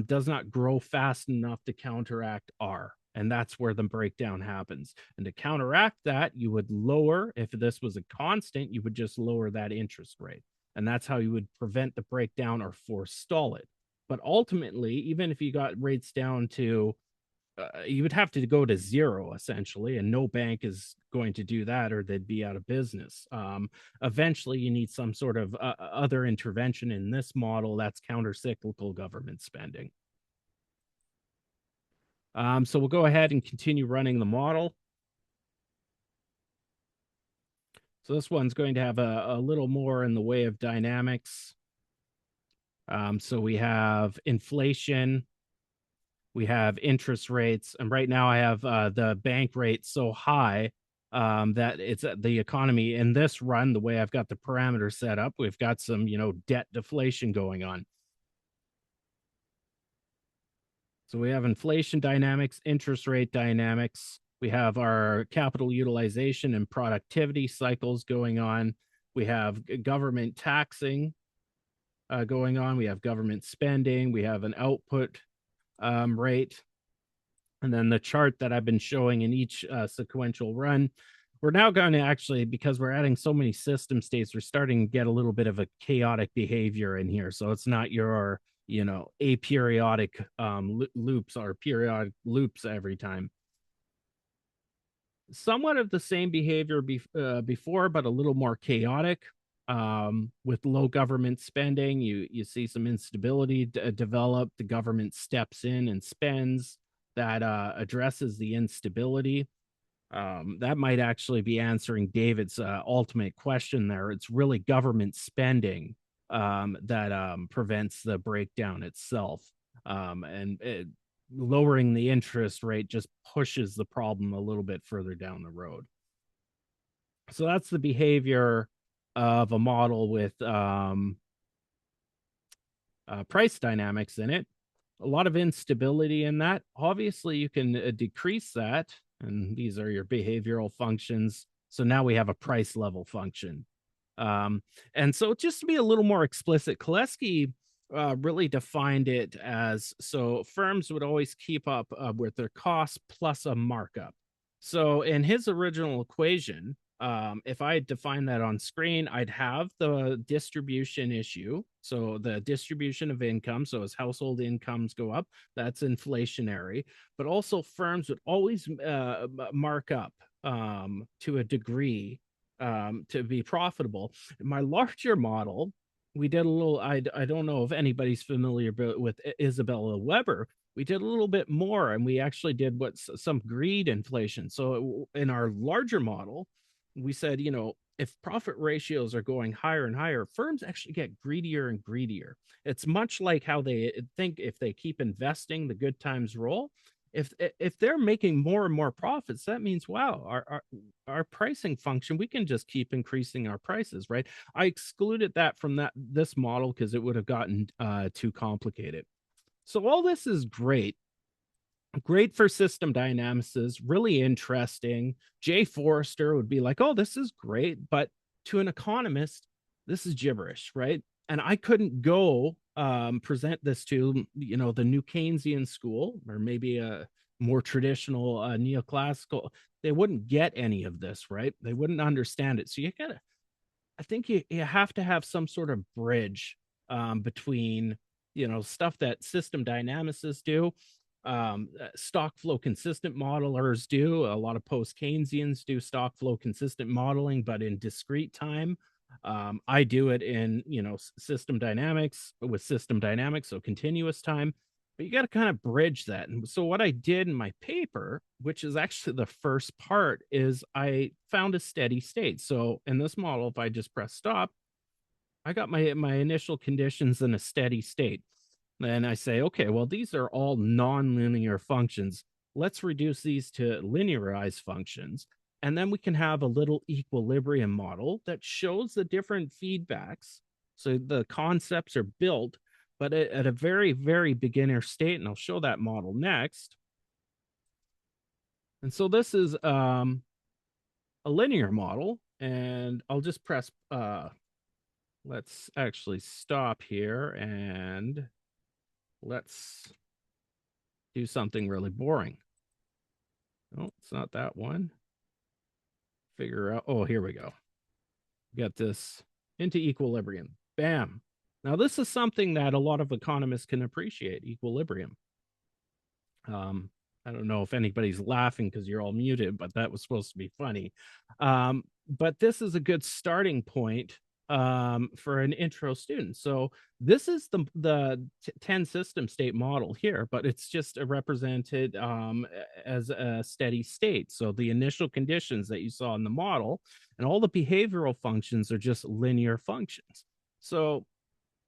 does not grow fast enough to counteract R. And that's where the breakdown happens. And to counteract that, you would lower, if this was a constant, you would just lower that interest rate. And that's how you would prevent the breakdown or forestall it. But ultimately, even if you got rates down to, you would have to go to zero, essentially, and no bank is going to do that, or they'd be out of business. Eventually, you need some sort of other intervention in this model. That's countercyclical government spending. So we'll go ahead and continue running the model. So this one's going to have a little more in the way of dynamics. So we have inflation, we have interest rates, and right now I have the bank rate so high that it's the economy in this run, the way I've got the parameters set up, we've got some, debt deflation going on. So we have inflation dynamics, interest rate dynamics. We have our capital utilization and productivity cycles going on. We have government taxing going on. We have government spending. We have an output rate. And then the chart that I've been showing in each sequential run. We're now going to actually, because we're adding so many system states, we're starting to get a little bit of a chaotic behavior in here. So it's not your aperiodic loops or periodic loops every time. Somewhat of the same behavior before, but a little more chaotic. With low government spending, you see some instability develop. The government steps in and spends. That addresses the instability. That might actually be answering David's ultimate question there. It's really government spending that prevents the breakdown itself. Lowering the interest rate just pushes the problem a little bit further down the road. So that's the behavior of a model with price dynamics in it. A lot of instability in that. Obviously, you can decrease that. And these are your behavioral functions. So now we have a price level function. And so just to be a little more explicit, Koleski really defined it as, so firms would always keep up with their costs plus a markup. So in his original equation, if I define that on screen, I'd have the distribution issue. So the distribution of income. So as household incomes go up, that's inflationary. But also firms would always mark up to a degree to be profitable. In my larger model, we did a little, I don't know if anybody's familiar with Isabella Weber. We did a little bit more, and we actually did some greed inflation. So in our larger model, we said, if profit ratios are going higher and higher, firms actually get greedier and greedier. It's much like how they think if they keep investing, the good times roll. If they're making more and more profits, that means, wow, our pricing function, we can just keep increasing our prices, right? I excluded that from this model because it would have gotten too complicated. So all this is great for system dynamics, really interesting. Jay Forrester would be like, oh, this is great. But to an economist, this is gibberish, right? And I couldn't go present this to, the new Keynesian school, or maybe a more traditional neoclassical, they wouldn't get any of this, right? They wouldn't understand it. So I think you have to have some sort of bridge between, stuff that system dynamicists do, stock flow consistent modelers do. A lot of post-Keynesians do stock flow consistent modeling, but in discrete time. I do it in, system dynamics with system dynamics, so continuous time. But you got to kind of bridge that. And so what I did in my paper, which is actually the first part, is I found a steady state. So in this model, if I just press stop, I got my initial conditions in a steady state. Then I say, okay, well, these are all nonlinear functions. Let's reduce these to linearized functions. And then we can have a little equilibrium model that shows the different feedbacks. So the concepts are built, but at a very, very beginner state. And I'll show that model next. And so this is a linear model. And I'll just press, let's actually stop here and let's do something really boring. No, it's not that one. Figure out, oh, here we go. Get this into equilibrium. Bam. Now, this is something that a lot of economists can appreciate, equilibrium. I don't know if anybody's laughing because you're all muted, but that was supposed to be funny. But this is a good starting point for an intro student. So this is the 10 system state model here, but it's just represented as a steady state. So the initial conditions that you saw in the model and all the behavioral functions are just linear functions. So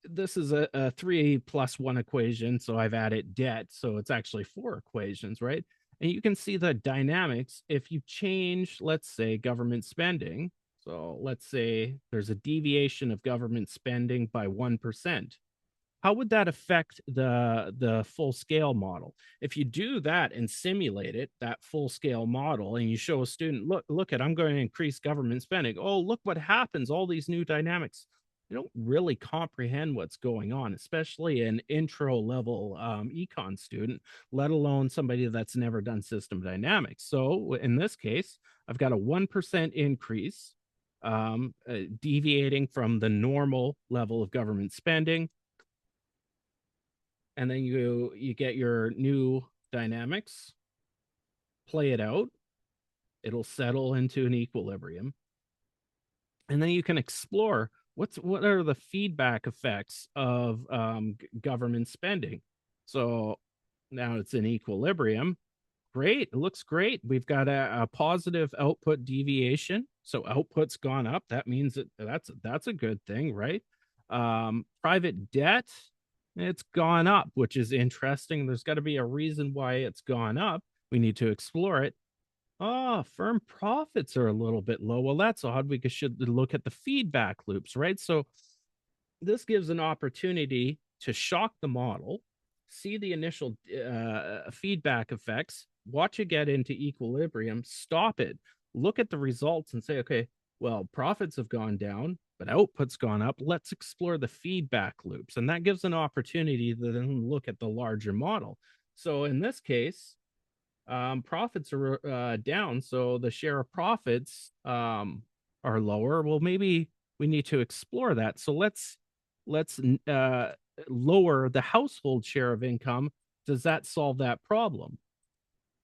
this is a 3+1 equation. So I've added debt. So it's actually 4 equations, right? And you can see the dynamics. If you change, let's say, government spending. So let's say there's a deviation of government spending by 1%. How would that affect the full scale model? If you do that and simulate it, that full scale model, and you show a student, look I'm going to increase government spending. Oh, look what happens, all these new dynamics. You don't really comprehend what's going on, especially an intro level econ student, let alone somebody that's never done system dynamics. So in this case, I've got a 1% increase, deviating from the normal level of government spending. And then you get your new dynamics, play it out. It'll settle into an equilibrium. And then you can explore what are the feedback effects of government spending. So now it's in equilibrium. Great, it looks great. We've got a positive output deviation. So output's gone up. That means that's a good thing, right? Private debt, it's gone up, which is interesting. There's got to be a reason why it's gone up. We need to explore it. Oh, firm profits are a little bit low. Well, that's odd. We should look at the feedback loops, right? So this gives an opportunity to shock the model, see the initial feedback effects, watch it get into equilibrium, stop it, look at the results and say, okay, well, profits have gone down, but output's gone up. Let's explore the feedback loops. And that gives an opportunity to then look at the larger model. So in this case, profits are down, so the share of profits are lower. Well, maybe we need to explore that. So let's lower the household share of income. Does that solve that problem?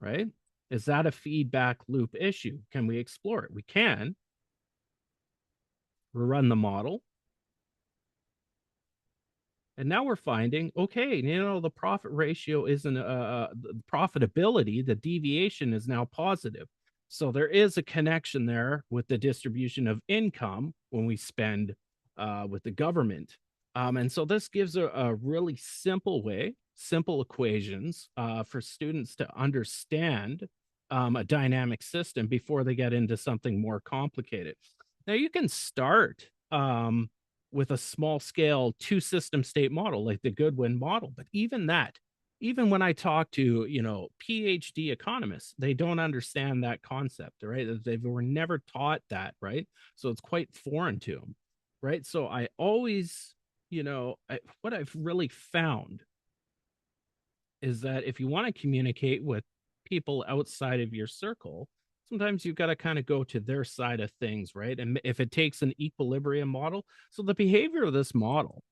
Right? Is that a feedback loop issue? Can we explore it? We can. Run the model. And now we're finding, okay, the profit ratio isn't the profitability, the deviation is now positive. So there is a connection there with the distribution of income when we spend with the government. And so this gives a really simple way, simple equations for students to understand a dynamic system before they get into something more complicated. Now you can start with a small scale 2 system state model like the Goodwin model. But even when I talk to, PhD economists, they don't understand that concept, right? They were never taught that, right? So it's quite foreign to them, right? So I always what I've really found is that if you want to communicate with people outside of your circle, sometimes you've got to kind of go to their side of things, right? And if it takes an equilibrium model, so the behavior of this model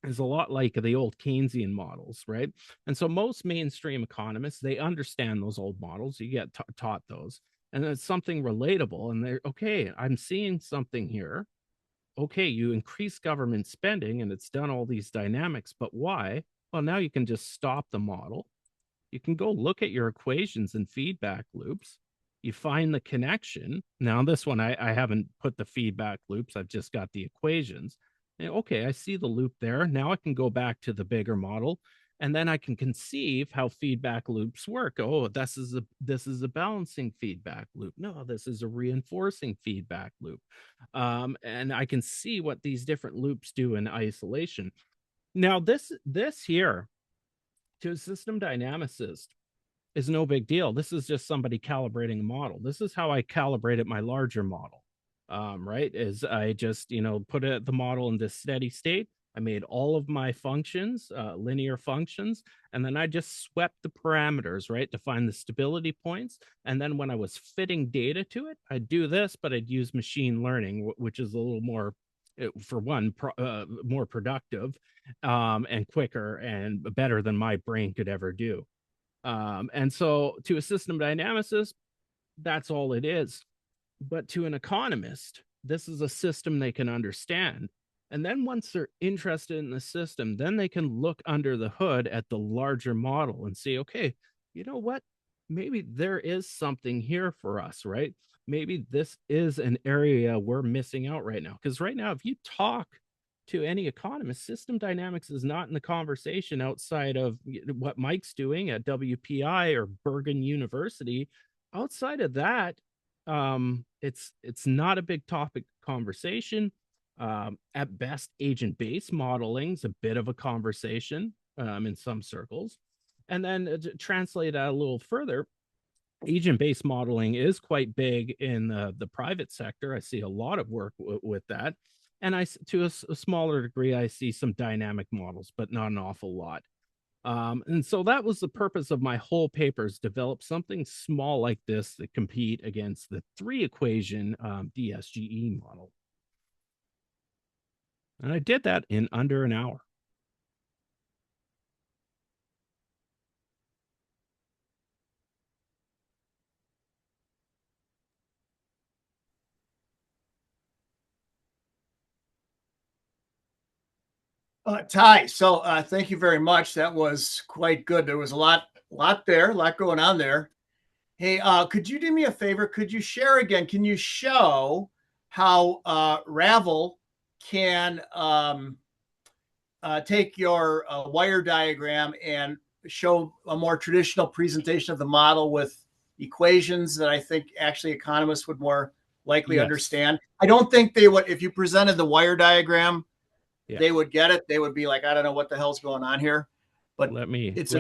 is a lot like the old Keynesian models, right? And so most mainstream economists, they understand those old models. You get taught those, and it's something relatable. And they're okay, I'm seeing something here. Okay, you increase government spending and it's done all these dynamics, but why? Well, now you can just stop the model. You can go look at your equations and feedback loops. You find the connection. Now, this one, I haven't put the feedback loops. I've just got the equations. And, okay, I see the loop there. Now I can go back to the bigger model, and then I can conceive how feedback loops work. Oh, this is a balancing feedback loop. No, this is a reinforcing feedback loop. And I can see what these different loops do in isolation. Now, this here, to a system dynamicist, is no big deal. This is just somebody calibrating a model. This is how I calibrated my larger model. Right? Is I just, put the model into steady state. I made all of my functions, linear functions, and then I just swept the parameters, right, to find the stability points. And then when I was fitting data to it, I'd do this, but I'd use machine learning, which is a little more, for one, more productive and quicker and better than my brain could ever do. And so to a system dynamicist, that's all it is. But to an economist, this is a system they can understand. And then once they're interested in the system, then they can look under the hood at the larger model and see, okay, you know what? Maybe there is something here for us, right? Maybe this is an area we're missing out right now. Because right now, if you talk to any economist, system dynamics is not in the conversation outside of what Mike's doing at WPI or Bergen University. Outside of that, it's not a big topic conversation. At best, agent-based modeling is a bit of a conversation in some circles. And then to translate that a little further, agent-based modeling is quite big in the private sector. I see a lot of work with that. And to a smaller degree, I see some dynamic models, but not an awful lot. And so that was the purpose of my whole paper, is develop something small like this that compete against the 3-equation DSGE model. And I did that in under an hour. Ty, so thank you very much. That was quite good. There was a lot there, a lot going on there. Hey, could you do me a favor? Could you share again? Can you show how Ravel can take your wire diagram and show a more traditional presentation of the model with equations that I think actually economists would more likely understand? I don't think they would, if you presented the wire diagram, they would get it. They would be like, I don't know what the hell's going on here. But it's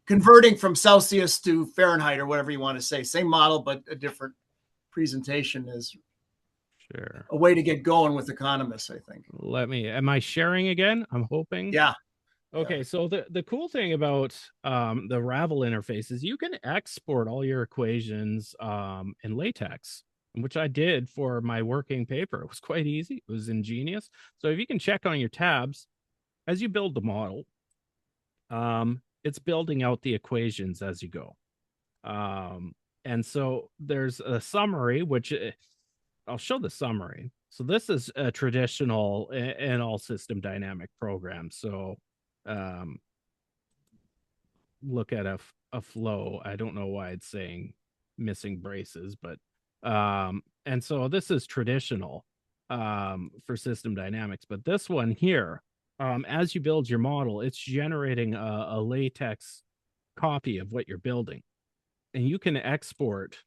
converting from Celsius to Fahrenheit or whatever you want to say. Same model, but a different presentation is a way to get going with economists, I think. Am I sharing again? I'm hoping. Yeah. Okay, yeah. So the cool thing about the Ravel interface is you can export all your equations in LaTeX, which I did for my working paper. It was quite easy. It was ingenious. So if you can check on your tabs, as you build the model, it's building out the equations as you go. And so there's a summary, which I'll show the summary. So this is a traditional in all system dynamic programs. So look at a flow. I don't know why it's saying missing braces, but and so this is traditional for system dynamics. But this one here, as you build your model, it's generating a LaTeX copy of what you're building. And you can export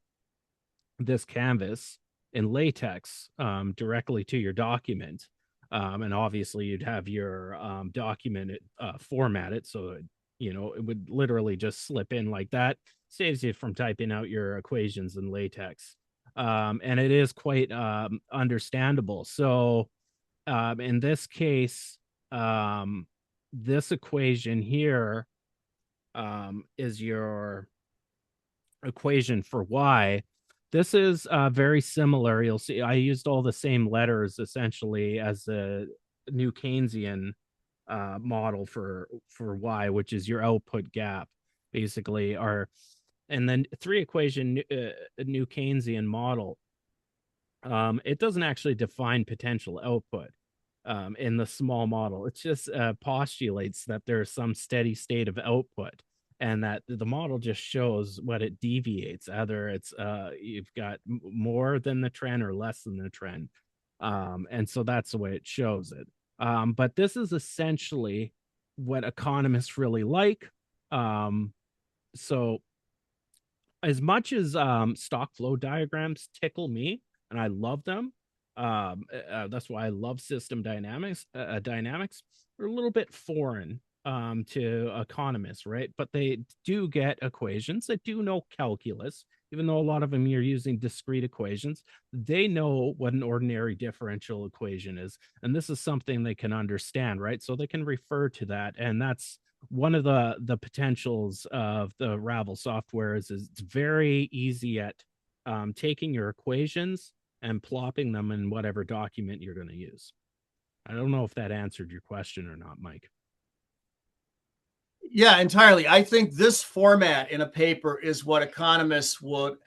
this canvas in LaTeX directly to your document. And obviously you'd have your document formatted so it would literally just slip in like that. Saves you from typing out your equations in LaTeX. And it is quite understandable. So in this case, this equation here is your equation for y. This is very similar. You'll see I used all the same letters essentially as the new Keynesian model for y, which is your output gap, basically. And then three equation new Keynesian model. It doesn't actually define potential output in the small model. It just postulates that there's some steady state of output, and that the model just shows what it deviates. Either it's you've got more than the trend or less than the trend, and so that's the way it shows it. But this is essentially what economists really like. So as much as stock flow diagrams tickle me, and I love them, that's why I love system dynamics. Dynamics are a little bit foreign to economists, right? But they do get equations. They do know calculus, even though a lot of them you're using discrete equations. They know what an ordinary differential equation is, and this is something they can understand, right? So they can refer to that, and that's one of the potentials of the Ravel software is it's very easy at taking your equations and plopping them in whatever document you're going to use. I don't know if that answered your question or not, Mike. Yeah, entirely. I think this format in a paper is what economists would,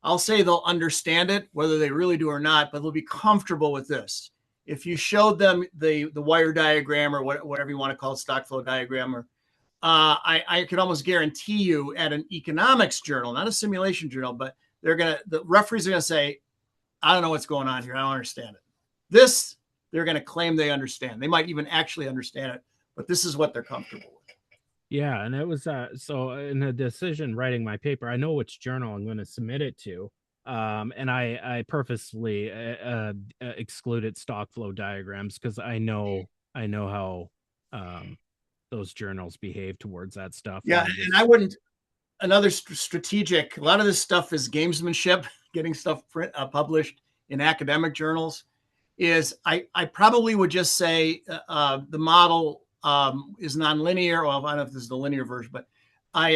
I'll say they'll understand it, whether they really do or not, but they'll be comfortable with this. If you showed them the wire diagram or whatever you want to call it, stock flow diagram, or I could almost guarantee you at an economics journal, not a simulation journal, but the referees are going to say, I don't know what's going on here. I don't understand it. This, they're going to claim they understand. They might even actually understand it, but this is what they're comfortable with. Yeah, and it was so in the decision writing my paper, I know which journal I'm going to submit it to. And I purposely excluded stock flow diagrams because I know how those journals behave towards that stuff. Yeah, and I wouldn't. Another strategic. A lot of this stuff is gamesmanship. Getting stuff published in academic journals is. I probably would just say the model is nonlinear. Well, I don't know if this is the linear version, but I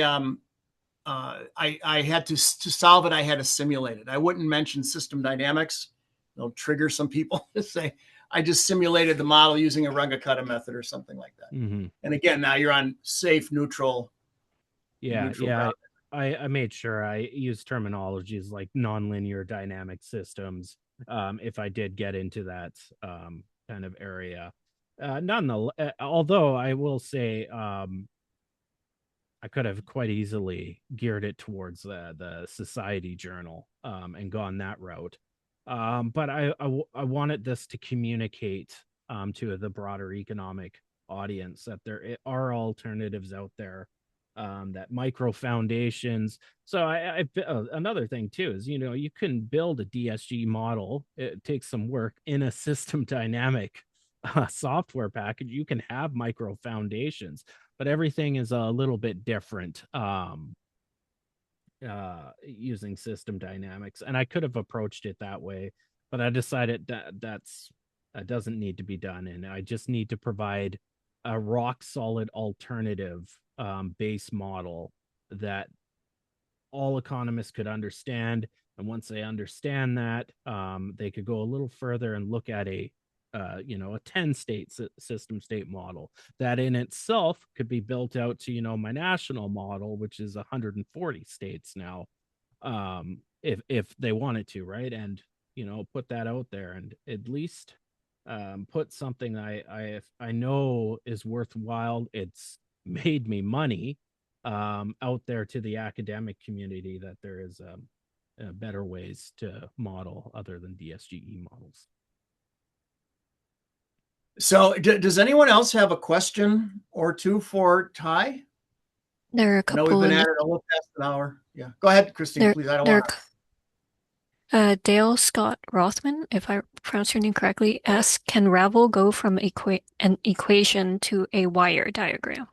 had to solve it. I had to simulate it. I wouldn't mention system dynamics. It'll trigger some people to say I just simulated the model using a Runge-Kutta method or something like that. Mm-hmm. And again, now you're on safe, neutral. Yeah, yeah. I made sure I used terminologies like nonlinear dynamic systems if I did get into that kind of area. Although I will say I could have quite easily geared it towards the society journal and gone that route. But I wanted this to communicate to the broader economic audience that there are alternatives out there, that micro foundations. So another thing too is, you can build a DSGE model. It takes some work in a system dynamic software package. You can have micro foundations, but everything is a little bit different using system dynamics. And I could have approached it that way, but I decided that that doesn't need to be done, and I just need to provide a rock solid alternative base model that all economists could understand. And once they understand that, they could go a little further and look at a 10 state system state model that in itself could be built out to, my national model, which is 140 states now, if they wanted to, right? And, put that out there and at least put something I know is worthwhile. It's made me money out there to the academic community, that there is better ways to model other than DSGE models. So does anyone else have a question or two for Ty? There are a couple. I know we've been at it a little past an hour. Yeah, go ahead, Christine, please. I don't want to. Dale Scott Rothman, if I pronounce your name correctly, asks, can Ravel go from an equation to a wire diagram?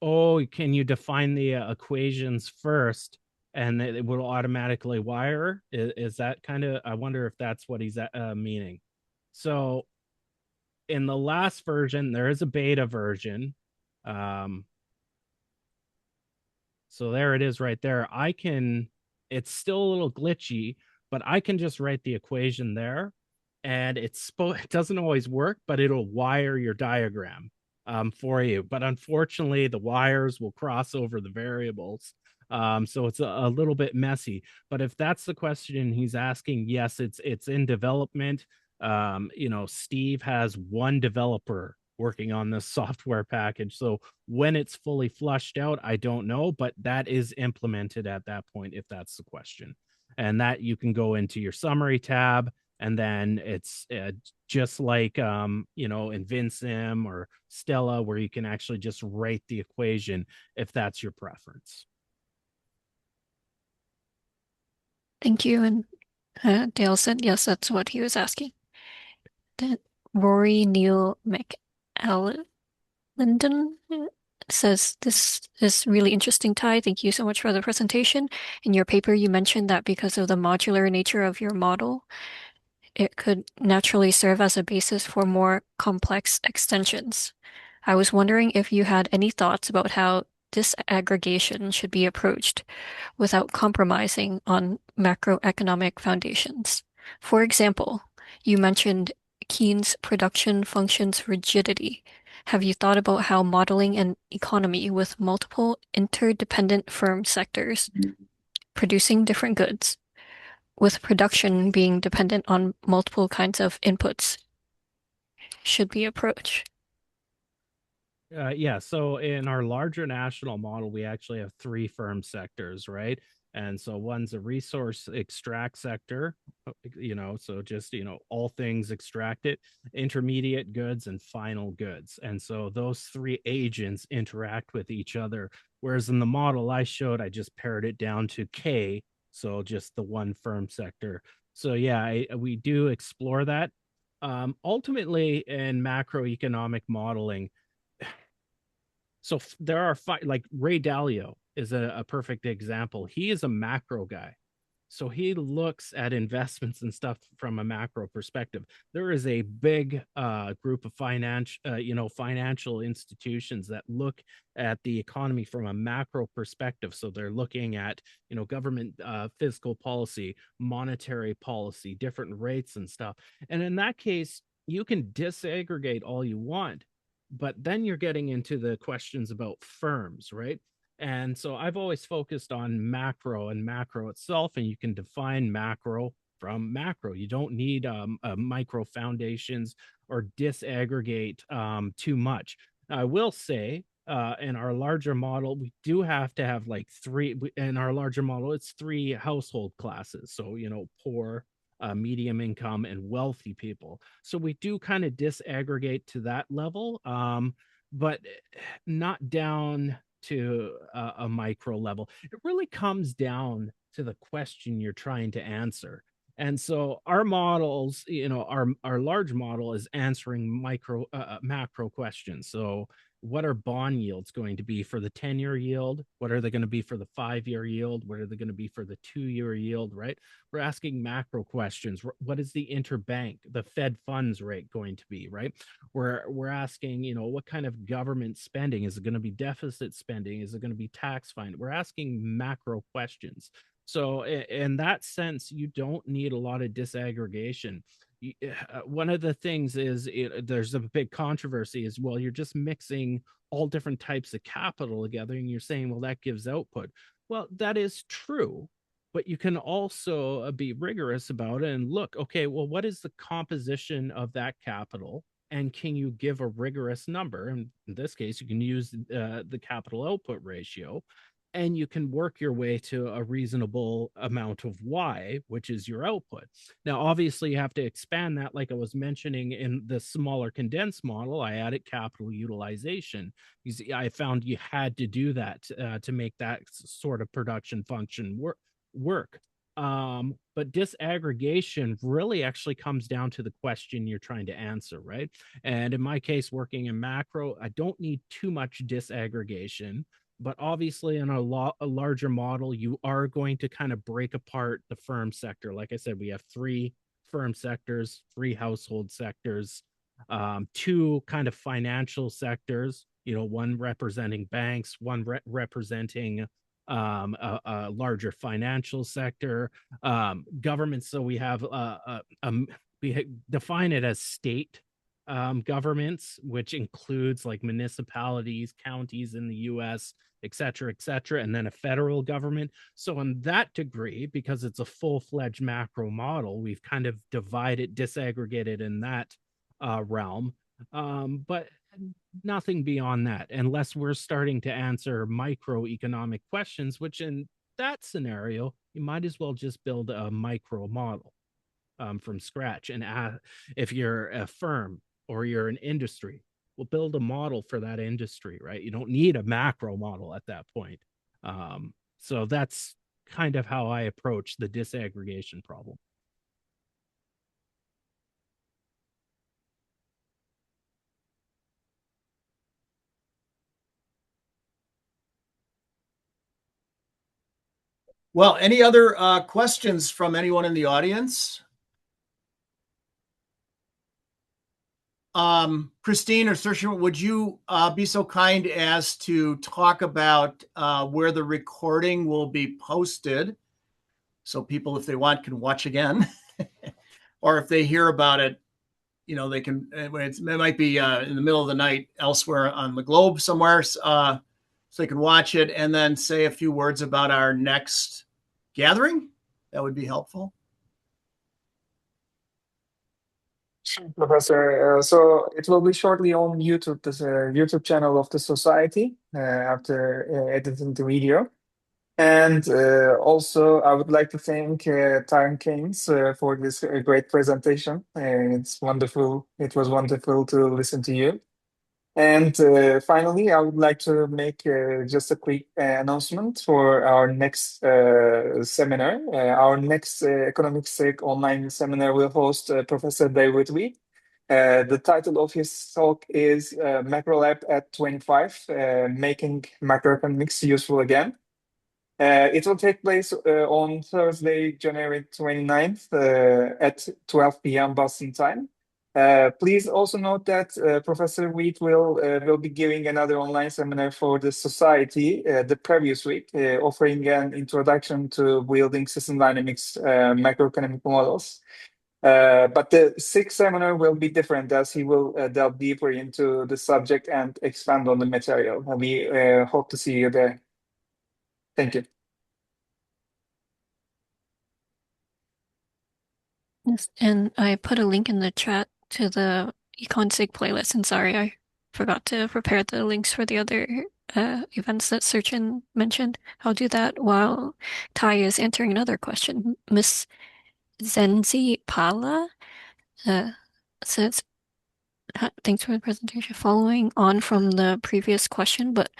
Oh, can you define the equations first and it will automatically wire. Is that kind of, I wonder if that's what he's meaning. So in the last version, there is a beta version. So there it is right there. It's still a little glitchy, but I can just write the equation there, and it doesn't always work, but it'll wire your diagram for you. But unfortunately, the wires will cross over the variables. So it's a little bit messy. But if that's the question he's asking, yes, it's in development. Steve has one developer working on this software package. So when it's fully flushed out, I don't know, but that is implemented at that point, if that's the question. And that you can go into your summary tab, and then it's just like, in Vincim or Stella, where you can actually just write the equation if that's your preference. Thank you. And Dale said, yes, that's what he was asking. Then Rory Neal McAllinden says, this is really interesting, Ty. Thank you so much for the presentation. In your paper, you mentioned that because of the modular nature of your model, it could naturally serve as a basis for more complex extensions. I was wondering if you had any thoughts about how disaggregation should be approached without compromising on macroeconomic foundations. For example, you mentioned Keynes' production functions rigidity. Have you thought about how modeling an economy with multiple interdependent firm sectors producing different goods, with production being dependent on multiple kinds of inputs, should be approached? Yeah, so in our larger national model, we actually have three firm sectors, right? And so one's a resource extract sector, so just, all things extracted, intermediate goods, and final goods. And so those three agents interact with each other. Whereas in the model I showed, I just pared it down to K, so just the one firm sector. So yeah, we do explore that. Ultimately, in macroeconomic modeling, so there are like Ray Dalio is a perfect example. He is a macro guy. So he looks at investments and stuff from a macro perspective. There is a big group of financial institutions that look at the economy from a macro perspective. So they're looking at, government fiscal policy, monetary policy, different rates and stuff. And in that case, you can disaggregate all you want, but then you're getting into the questions about firms, right? And so I've always focused on macro and macro itself, and you can define macro from macro. You don't need micro foundations or disaggregate too much. I will say in our larger model, we do have to have like in our larger model, it's three household classes. So, poor, medium income, and wealthy people. So we do kind of disaggregate to that level, but not down to a micro level. It really comes down to the question you're trying to answer. And so our models, our large model is answering macro questions. So what are bond yields going to be for the 10-year yield? What are they going to be for the 5-year yield? What are they going to be for the 2-year yield, right? We're asking macro questions. What is the interbank, the Fed funds rate going to be, right? We're asking, what kind of government spending? Is it going to be deficit spending? Is it going to be tax fine? We're asking macro questions. So in that sense, you don't need a lot of disaggregation. One of the things is there's a big controversy is, well, you're just mixing all different types of capital together and you're saying, well, that gives output. Well, that is true, but you can also be rigorous about it and look, okay, well, what is the composition of that capital? And can you give a rigorous number? And in this case, you can use the capital output ratio, and you can work your way to a reasonable amount of Y, which is your output. Now, obviously, you have to expand that. Like I was mentioning in the smaller condensed model, I added capital utilization. I found you had to do that to make that sort of production function work. But disaggregation really actually comes down to the question you're trying to answer, right? And in my case, working in macro, I don't need too much disaggregation. But obviously, in a larger model, you are going to kind of break apart the firm sector. Like I said, we have three firm sectors, three household sectors, two kind of financial sectors, one representing banks, one representing a larger financial sector, governments. So we have we define it as state governments, which includes like municipalities, counties in the US, et cetera, and then a federal government. So, in that degree, because it's a full fledged macro model, we've kind of disaggregated in that realm. But nothing beyond that, unless we're starting to answer microeconomic questions, which in that scenario, you might as well just build a micro model from scratch. And if you're a firm or you're an industry, we'll build a model for that industry, right? You don't need a macro model at that point. So that's kind of how I approach the disaggregation problem. Well, any other questions from anyone in the audience? Christine or Saoirse, would you be so kind as to talk about where the recording will be posted, so people, if they want, can watch again, or if they hear about it, they can. It might be in the middle of the night elsewhere on the globe somewhere, so they can watch it and then say a few words about our next gathering. That would be helpful. Sure, Professor. So it will be shortly on YouTube, the YouTube channel of the Society, after editing the video. And also, I would like to thank Tyrone Keynes for this great presentation. It's wonderful. It was wonderful to listen to you. And finally, I would like to make just a quick announcement for our next seminar. Our next Economics online seminar will host Professor David Wheat. The title of his talk is Macro Lab at 25, Making Macroeconomics Useful Again. It will take place on Thursday, January 29th at 12 p.m. Boston time. Please also note that Professor Wheat will be giving another online seminar for the Society the previous week, offering an introduction to building system dynamics macroeconomic models. But the sixth seminar will be different, as he will delve deeper into the subject and expand on the material. We hope to see you there. Thank you. Yes, and I put a link in the chat to the EconSig playlist. And sorry, I forgot to prepare the links for the other events that Searchin mentioned. I'll do that while Ty is answering another question. Miss Zenzi Pala says, thanks for the presentation. Following on from the previous question, but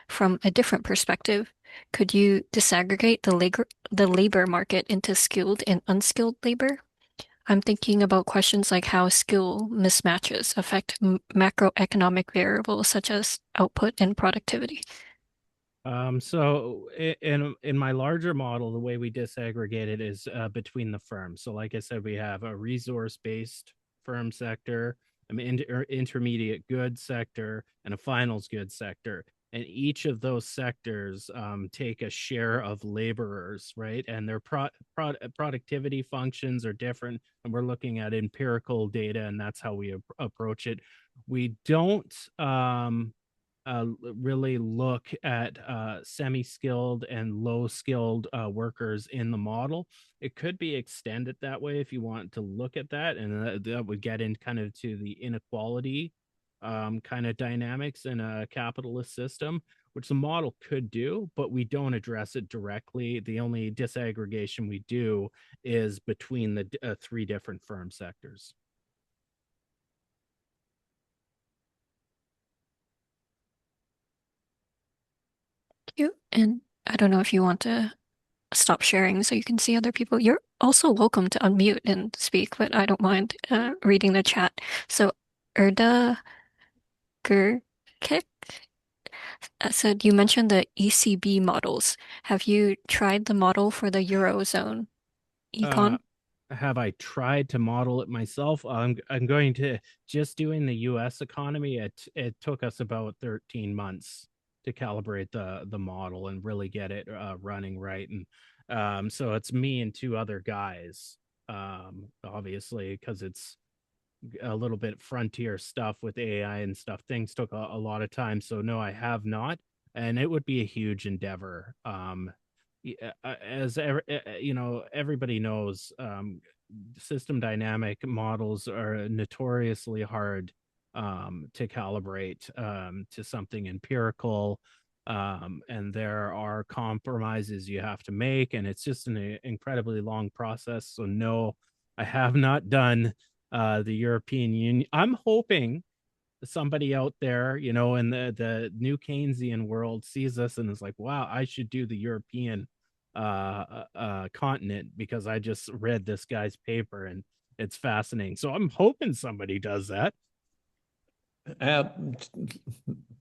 from a different perspective, could you disaggregate the labor market into skilled and unskilled labor? I'm thinking about questions like how skill mismatches affect macroeconomic variables such as output and productivity. So in my larger model, the way we disaggregate it is between the firms. So like I said, we have a resource-based firm sector, an intermediate goods sector, and a finals goods sector. And each of those sectors take a share of laborers, right? And their productivity functions are different. And we're looking at empirical data, and that's how we approach it. We don't really look at semi-skilled and low-skilled workers in the model. It could be extended that way if you want to look at that, and that would get in kind of to the inequality kind of dynamics in a capitalist system, which the model could do, but we don't address it directly. The only disaggregation we do is between the three different firm sectors. You and I don't know if you want to stop sharing so you can see other people. You're also welcome to unmute and speak, but I don't mind reading the chat. So Erda Gurkik So you mentioned the ECB models. Have you tried the model for the Eurozone Uh, econ? have I tried to model it myself? I'm going to just doing the U.S. economy. It took us about 13 months to calibrate the model and really get it running right. And so it's me and two other guys, obviously, because it's a little bit frontier stuff with AI and stuff. Things took a lot of time. So no, I have not, and it would be a huge endeavor. As everybody knows, system dynamic models are notoriously hard to calibrate to something empirical. And there are compromises you have to make, and it's just an incredibly long process. So no, I have not done the European Union. I'm hoping somebody out there, in the new Keynesian world sees us and is like, wow, I should do the European continent because I just read this guy's paper and it's fascinating. So I'm hoping somebody does that. Uh,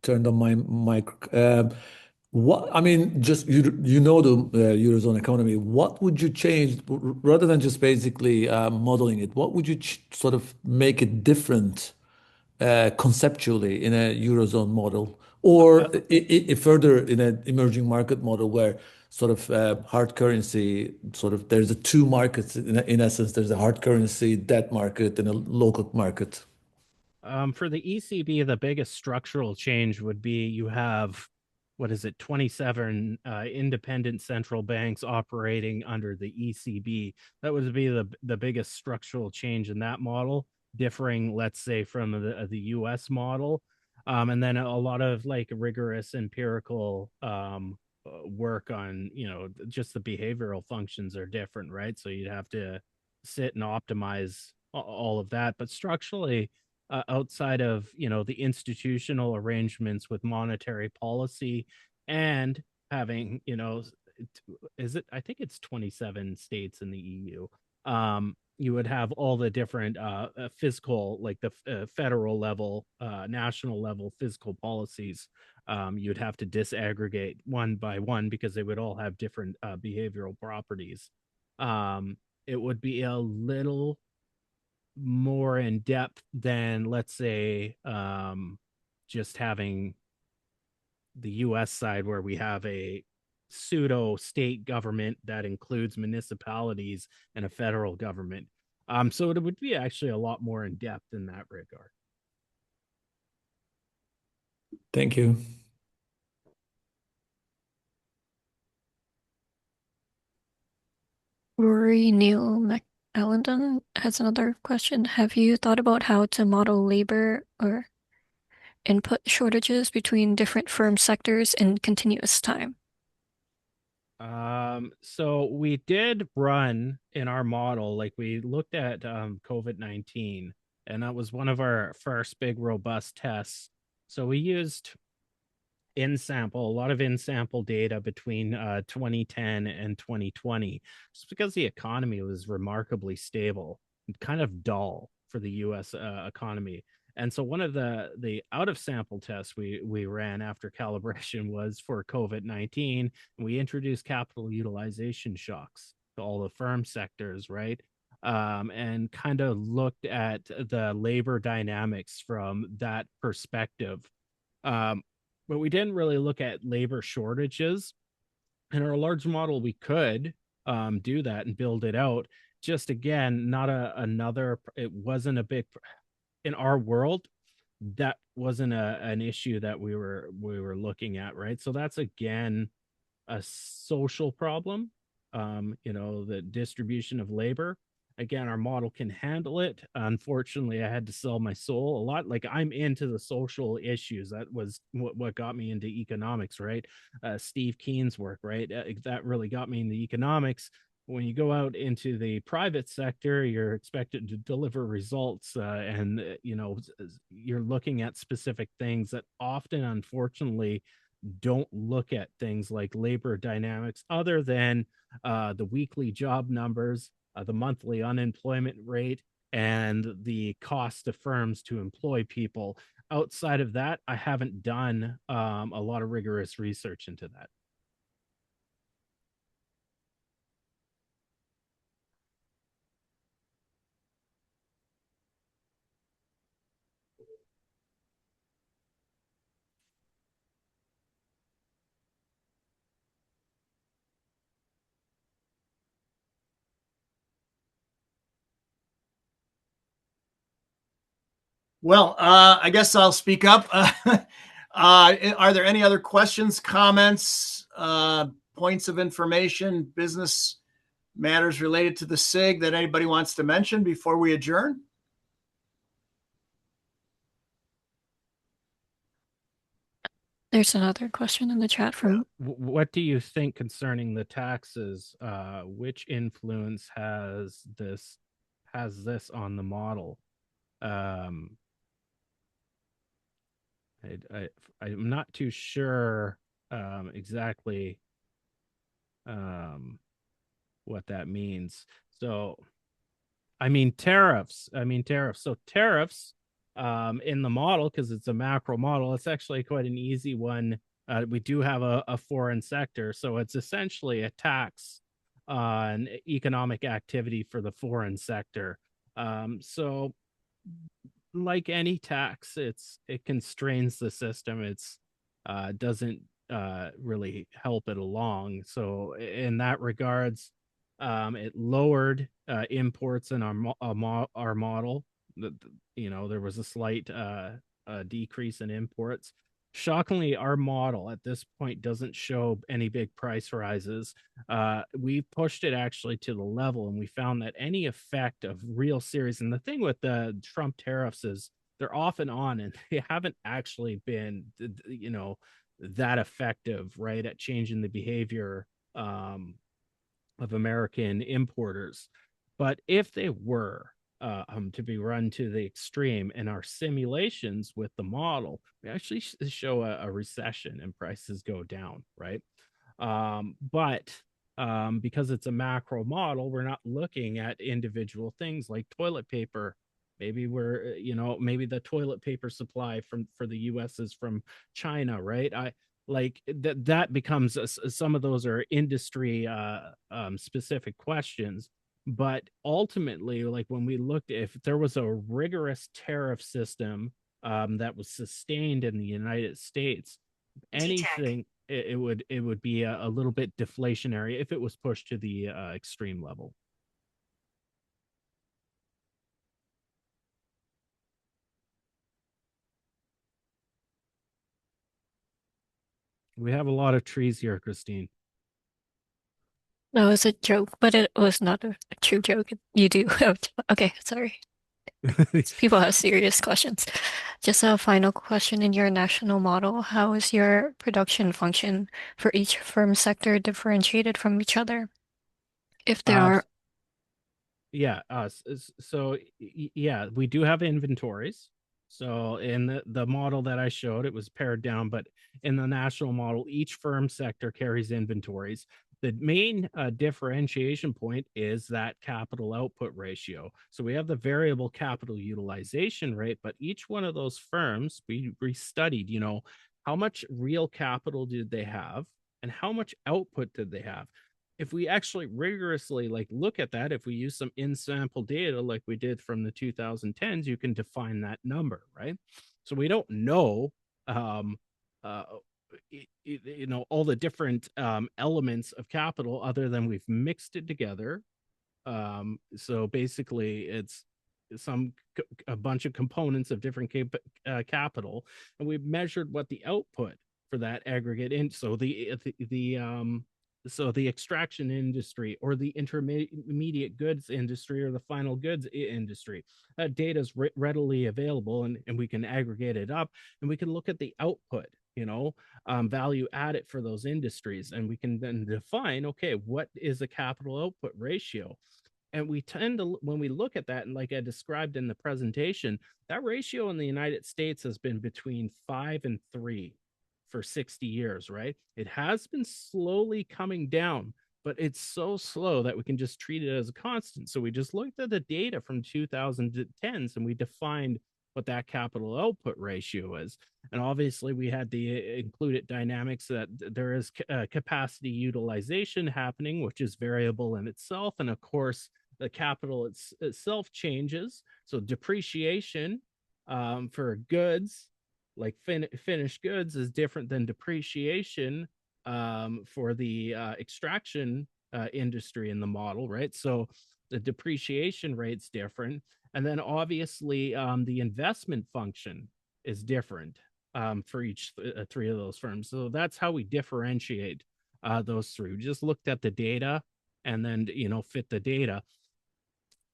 Turned on my mic. What I mean, just the Eurozone economy. What would you change rather than just basically modeling it? What would you sort of make it different conceptually in a Eurozone model, or further in an emerging market model where sort of hard currency, sort of there's a two markets in essence. There's a hard currency debt market and a local market. For the ECB, the biggest structural change would be you have, what is it, 27 independent central banks operating under the ECB. That would be the biggest structural change in that model, differing, let's say, from the US model. And then a lot of like rigorous empirical work on, just the behavioral functions are different, right? So you'd have to sit and optimize all of that. But structurally, outside of the institutional arrangements with monetary policy and having is it, I think it's 27 states in the EU. You would have all the different fiscal, like the federal level, national level fiscal policies. You'd have to disaggregate one by one because they would all have different behavioral properties. It would be a little more in depth than, let's say, just having the US side where we have a pseudo state government that includes municipalities and a federal government. So it would be actually a lot more in depth in that regard. Thank you. Rory Neal McAllendon has another question. Have you thought about how to model labor or input shortages between different firm sectors in continuous time? So we did run in our model, like we looked at COVID-19, and that was one of our first big robust tests. So we used a lot of in-sample data between 2010 and 2020, just because the economy was remarkably stable and kind of dull for the US economy. And so one of the out of sample tests we ran after calibration was for COVID-19. And we introduced capital utilization shocks to all the firm sectors, right? And kind of looked at the labor dynamics from that perspective. But we didn't really look at labor shortages. In our large model, we could do that and build it out. Just again, not it wasn't a big, in our world, that wasn't an issue that we were looking at, right? So that's again a social problem. The distribution of labor. Again, our model can handle it. Unfortunately, I had to sell my soul a lot. Like, I'm into the social issues. That was what got me into economics, right? Steve Keynes' work, right? That really got me into economics. When you go out into the private sector, you're expected to deliver results, and you're looking at specific things that often, unfortunately, don't look at things like labor dynamics other than the weekly job numbers, the monthly unemployment rate, and the cost to firms to employ people. outside of that, I haven't done a lot of rigorous research into that. Well, I guess I'll speak up. Are there any other questions, comments, points of information, business matters related to the SIG that anybody wants to mention before we adjourn? There's another question in the chat from. What do you think concerning the taxes? Which influence has this on the model? I'm not too sure exactly what that means. So, I mean tariffs. So tariffs in the model, because it's a macro model, it's actually quite an easy one. We do have a foreign sector, so it's essentially a tax on economic activity for the foreign sector. So like any tax, it constrains the system. It's doesn't really help it along. So in that regards, it lowered imports in our model. There was a slight decrease in imports. Shockingly, our model at this point doesn't show any big price rises. We pushed it actually to the level, and we found that any effect of real serious, and the thing with the Trump tariffs is they're off and on, and they haven't actually been, that effective, right, at changing the behavior of American importers. But if they were to be run to the extreme in our simulations with the model, we actually show a recession and prices go down, right? But because it's a macro model, we're not looking at individual things like toilet paper. Maybe maybe the toilet paper supply for the US is from China, right? That becomes some of those are industry specific questions. But ultimately, like when we looked, if there was a rigorous tariff system that was sustained in the United States, anything it would be a little bit deflationary if it was pushed to the extreme level. We have a lot of trees here, Christine. No, it's a joke, but it was not a true joke. You do. Okay, sorry. People have serious questions. Just a final question. In your national model, how is your production function for each firm sector differentiated from each other? If there are. Yeah. Yeah, we do have inventories. So in the model that I showed, it was pared down, but in the national model, each firm sector carries inventories. The main differentiation point is that capital output ratio. So we have the variable capital utilization rate, but each one of those firms, we studied, how much real capital did they have and how much output did they have? If we actually rigorously look at that, if we use some in-sample data like we did from the 2010s, you can define that number, right? So we don't know all the different elements of capital other than we've mixed it together. So basically it's a bunch of components of different capital, and we've measured what the output for that aggregate in. So the extraction industry or the intermediate goods industry or the final goods industry, that data is readily available, and we can aggregate it up, and we can look at the output, value added for those industries, and we can then define, okay, what is a capital output ratio? And we tend to, when we look at that, and like I described in the presentation, that ratio in the United States has been between 5 and 3 for 60 years, right? It has been slowly coming down, but it's so slow that we can just treat it as a constant. So we just looked at the data from 2010s and we defined what that capital output ratio is. And obviously we had the included dynamics that there is capacity utilization happening, which is variable in itself. And of course, the capital itself changes. So depreciation for goods, like finished goods, is different than depreciation for the extraction industry in the model, right? So the depreciation rate's different. And then obviously the investment function is different for each three of those firms. So that's how we differentiate those three. We just looked at the data and then, fit the data.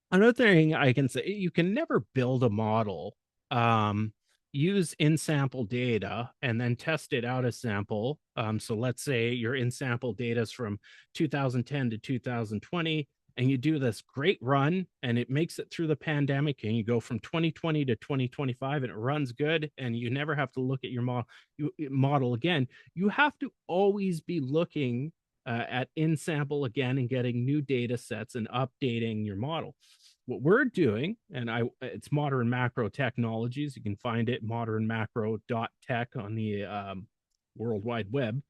Another thing I can say, you can never build a model, use in-sample data and then test it out as sample. So let's say your in-sample data is from 2010 to 2020, and you do this great run and it makes it through the pandemic, and you go from 2020 to 2025 and it runs good, and you never have to look at your model again. You have to always be looking at in-sample again and getting new data sets and updating your model. What we're doing, and it's Modern Macro Technologies. You can find it modernmacro.tech on the World Wide Web.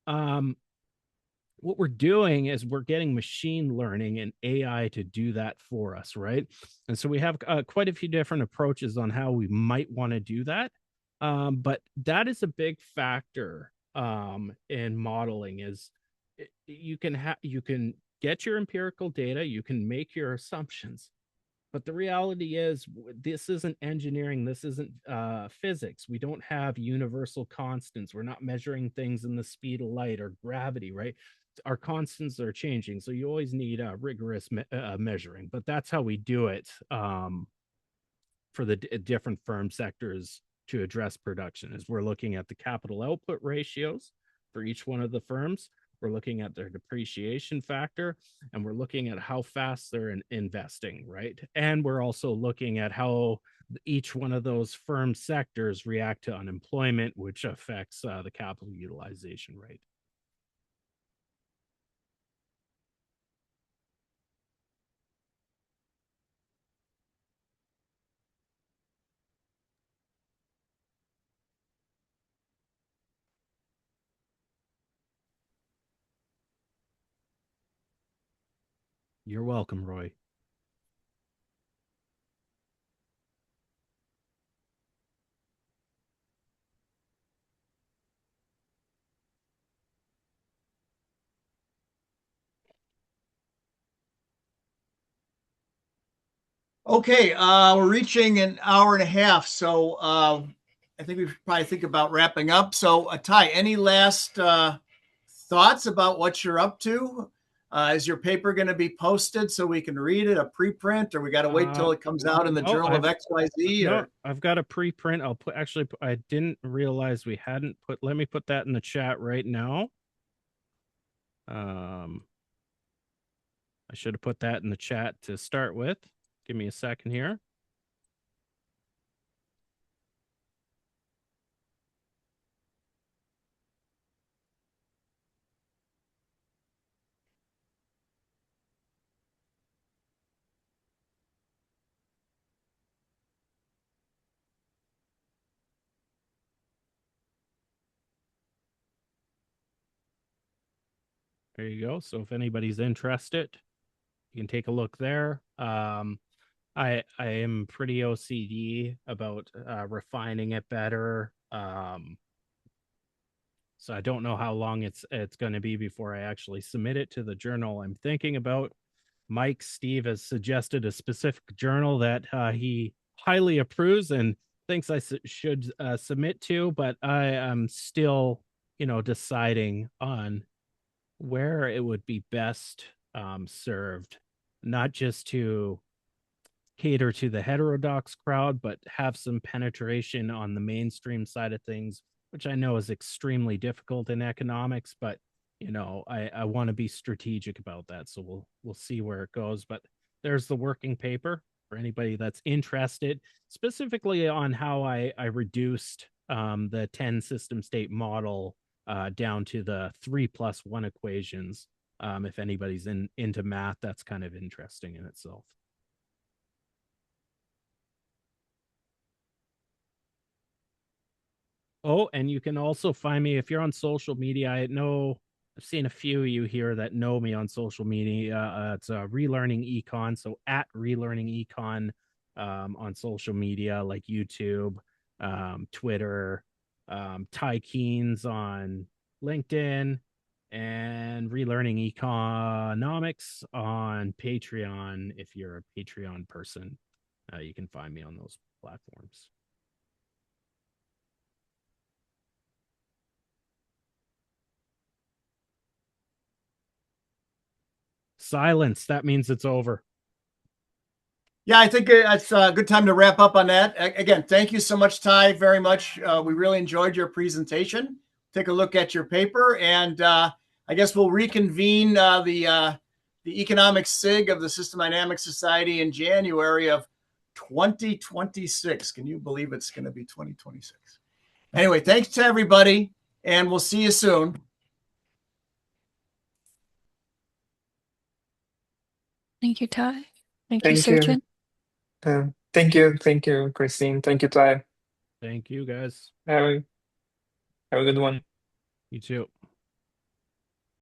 What we're doing is we're getting machine learning and AI to do that for us, right? And so we have quite a few different approaches on how we might want to do that. But that is a big factor in modeling. Is you can get your empirical data, you can make your assumptions, but the reality is this isn't engineering, this isn't physics. We don't have universal constants. We're not measuring things in the speed of light or gravity, right? Our constants are changing, so you always need rigorous measuring. But that's how we do it for the different firm sectors to address production. Is we're looking at the capital output ratios for each one of the firms. We're looking at their depreciation factor, and we're looking at how fast they're investing, right? And we're also looking at how each one of those firm sectors react to unemployment, which affects the capital utilization rate. You're welcome, Roy. Okay, we're reaching an hour and a half, so I think we should probably think about wrapping up. So, Ty, any last thoughts about what you're up to? Is your paper going to be posted so we can read it, a preprint, or we got to wait till it comes out in the Journal of XYZ? No, I've got a preprint. I didn't realize we hadn't let me put that in the chat right now. I should have put that in the chat to start with. Give me a second here. There you go. So if anybody's interested, you can take a look there. I am pretty OCD about refining it better. So I don't know how long it's going to be before I actually submit it to the journal I'm thinking about. Steve has suggested a specific journal that he highly approves and thinks I should submit to, but I am still, deciding on where it would be best served, not just to cater to the heterodox crowd, but have some penetration on the mainstream side of things, which I know is extremely difficult in economics, but I want to be strategic about that. So we'll see where it goes. But there's the working paper for anybody that's interested, specifically on how I reduced the 10 system state model down to the 3+1 equations. If anybody's into math, that's kind of interesting in itself. Oh, and you can also find me if you're on social media. I know I've seen a few of you here that know me on social media. It's Relearning Econ, so at Relearning Econ on social media like YouTube, Twitter, Ty Keynes on LinkedIn, and Relearning Economics on Patreon. If you're a Patreon person, you can find me on those platforms. Silence. That means it's over. Yeah, I think it's a good time to wrap up on that. Again, thank you so much, Ty, very much. We really enjoyed your presentation. Take a look at your paper, and I guess we'll reconvene the economic SIG of the System Dynamics Society in January of 2026. Can you believe it's going to be 2026? Anyway, thanks to everybody, and we'll see you soon. Thank you, Ty. Thank you, Thank you. Surgeon. Thank you, Christine. Thank you, Ty. Thank you, guys. Have a good one. You too.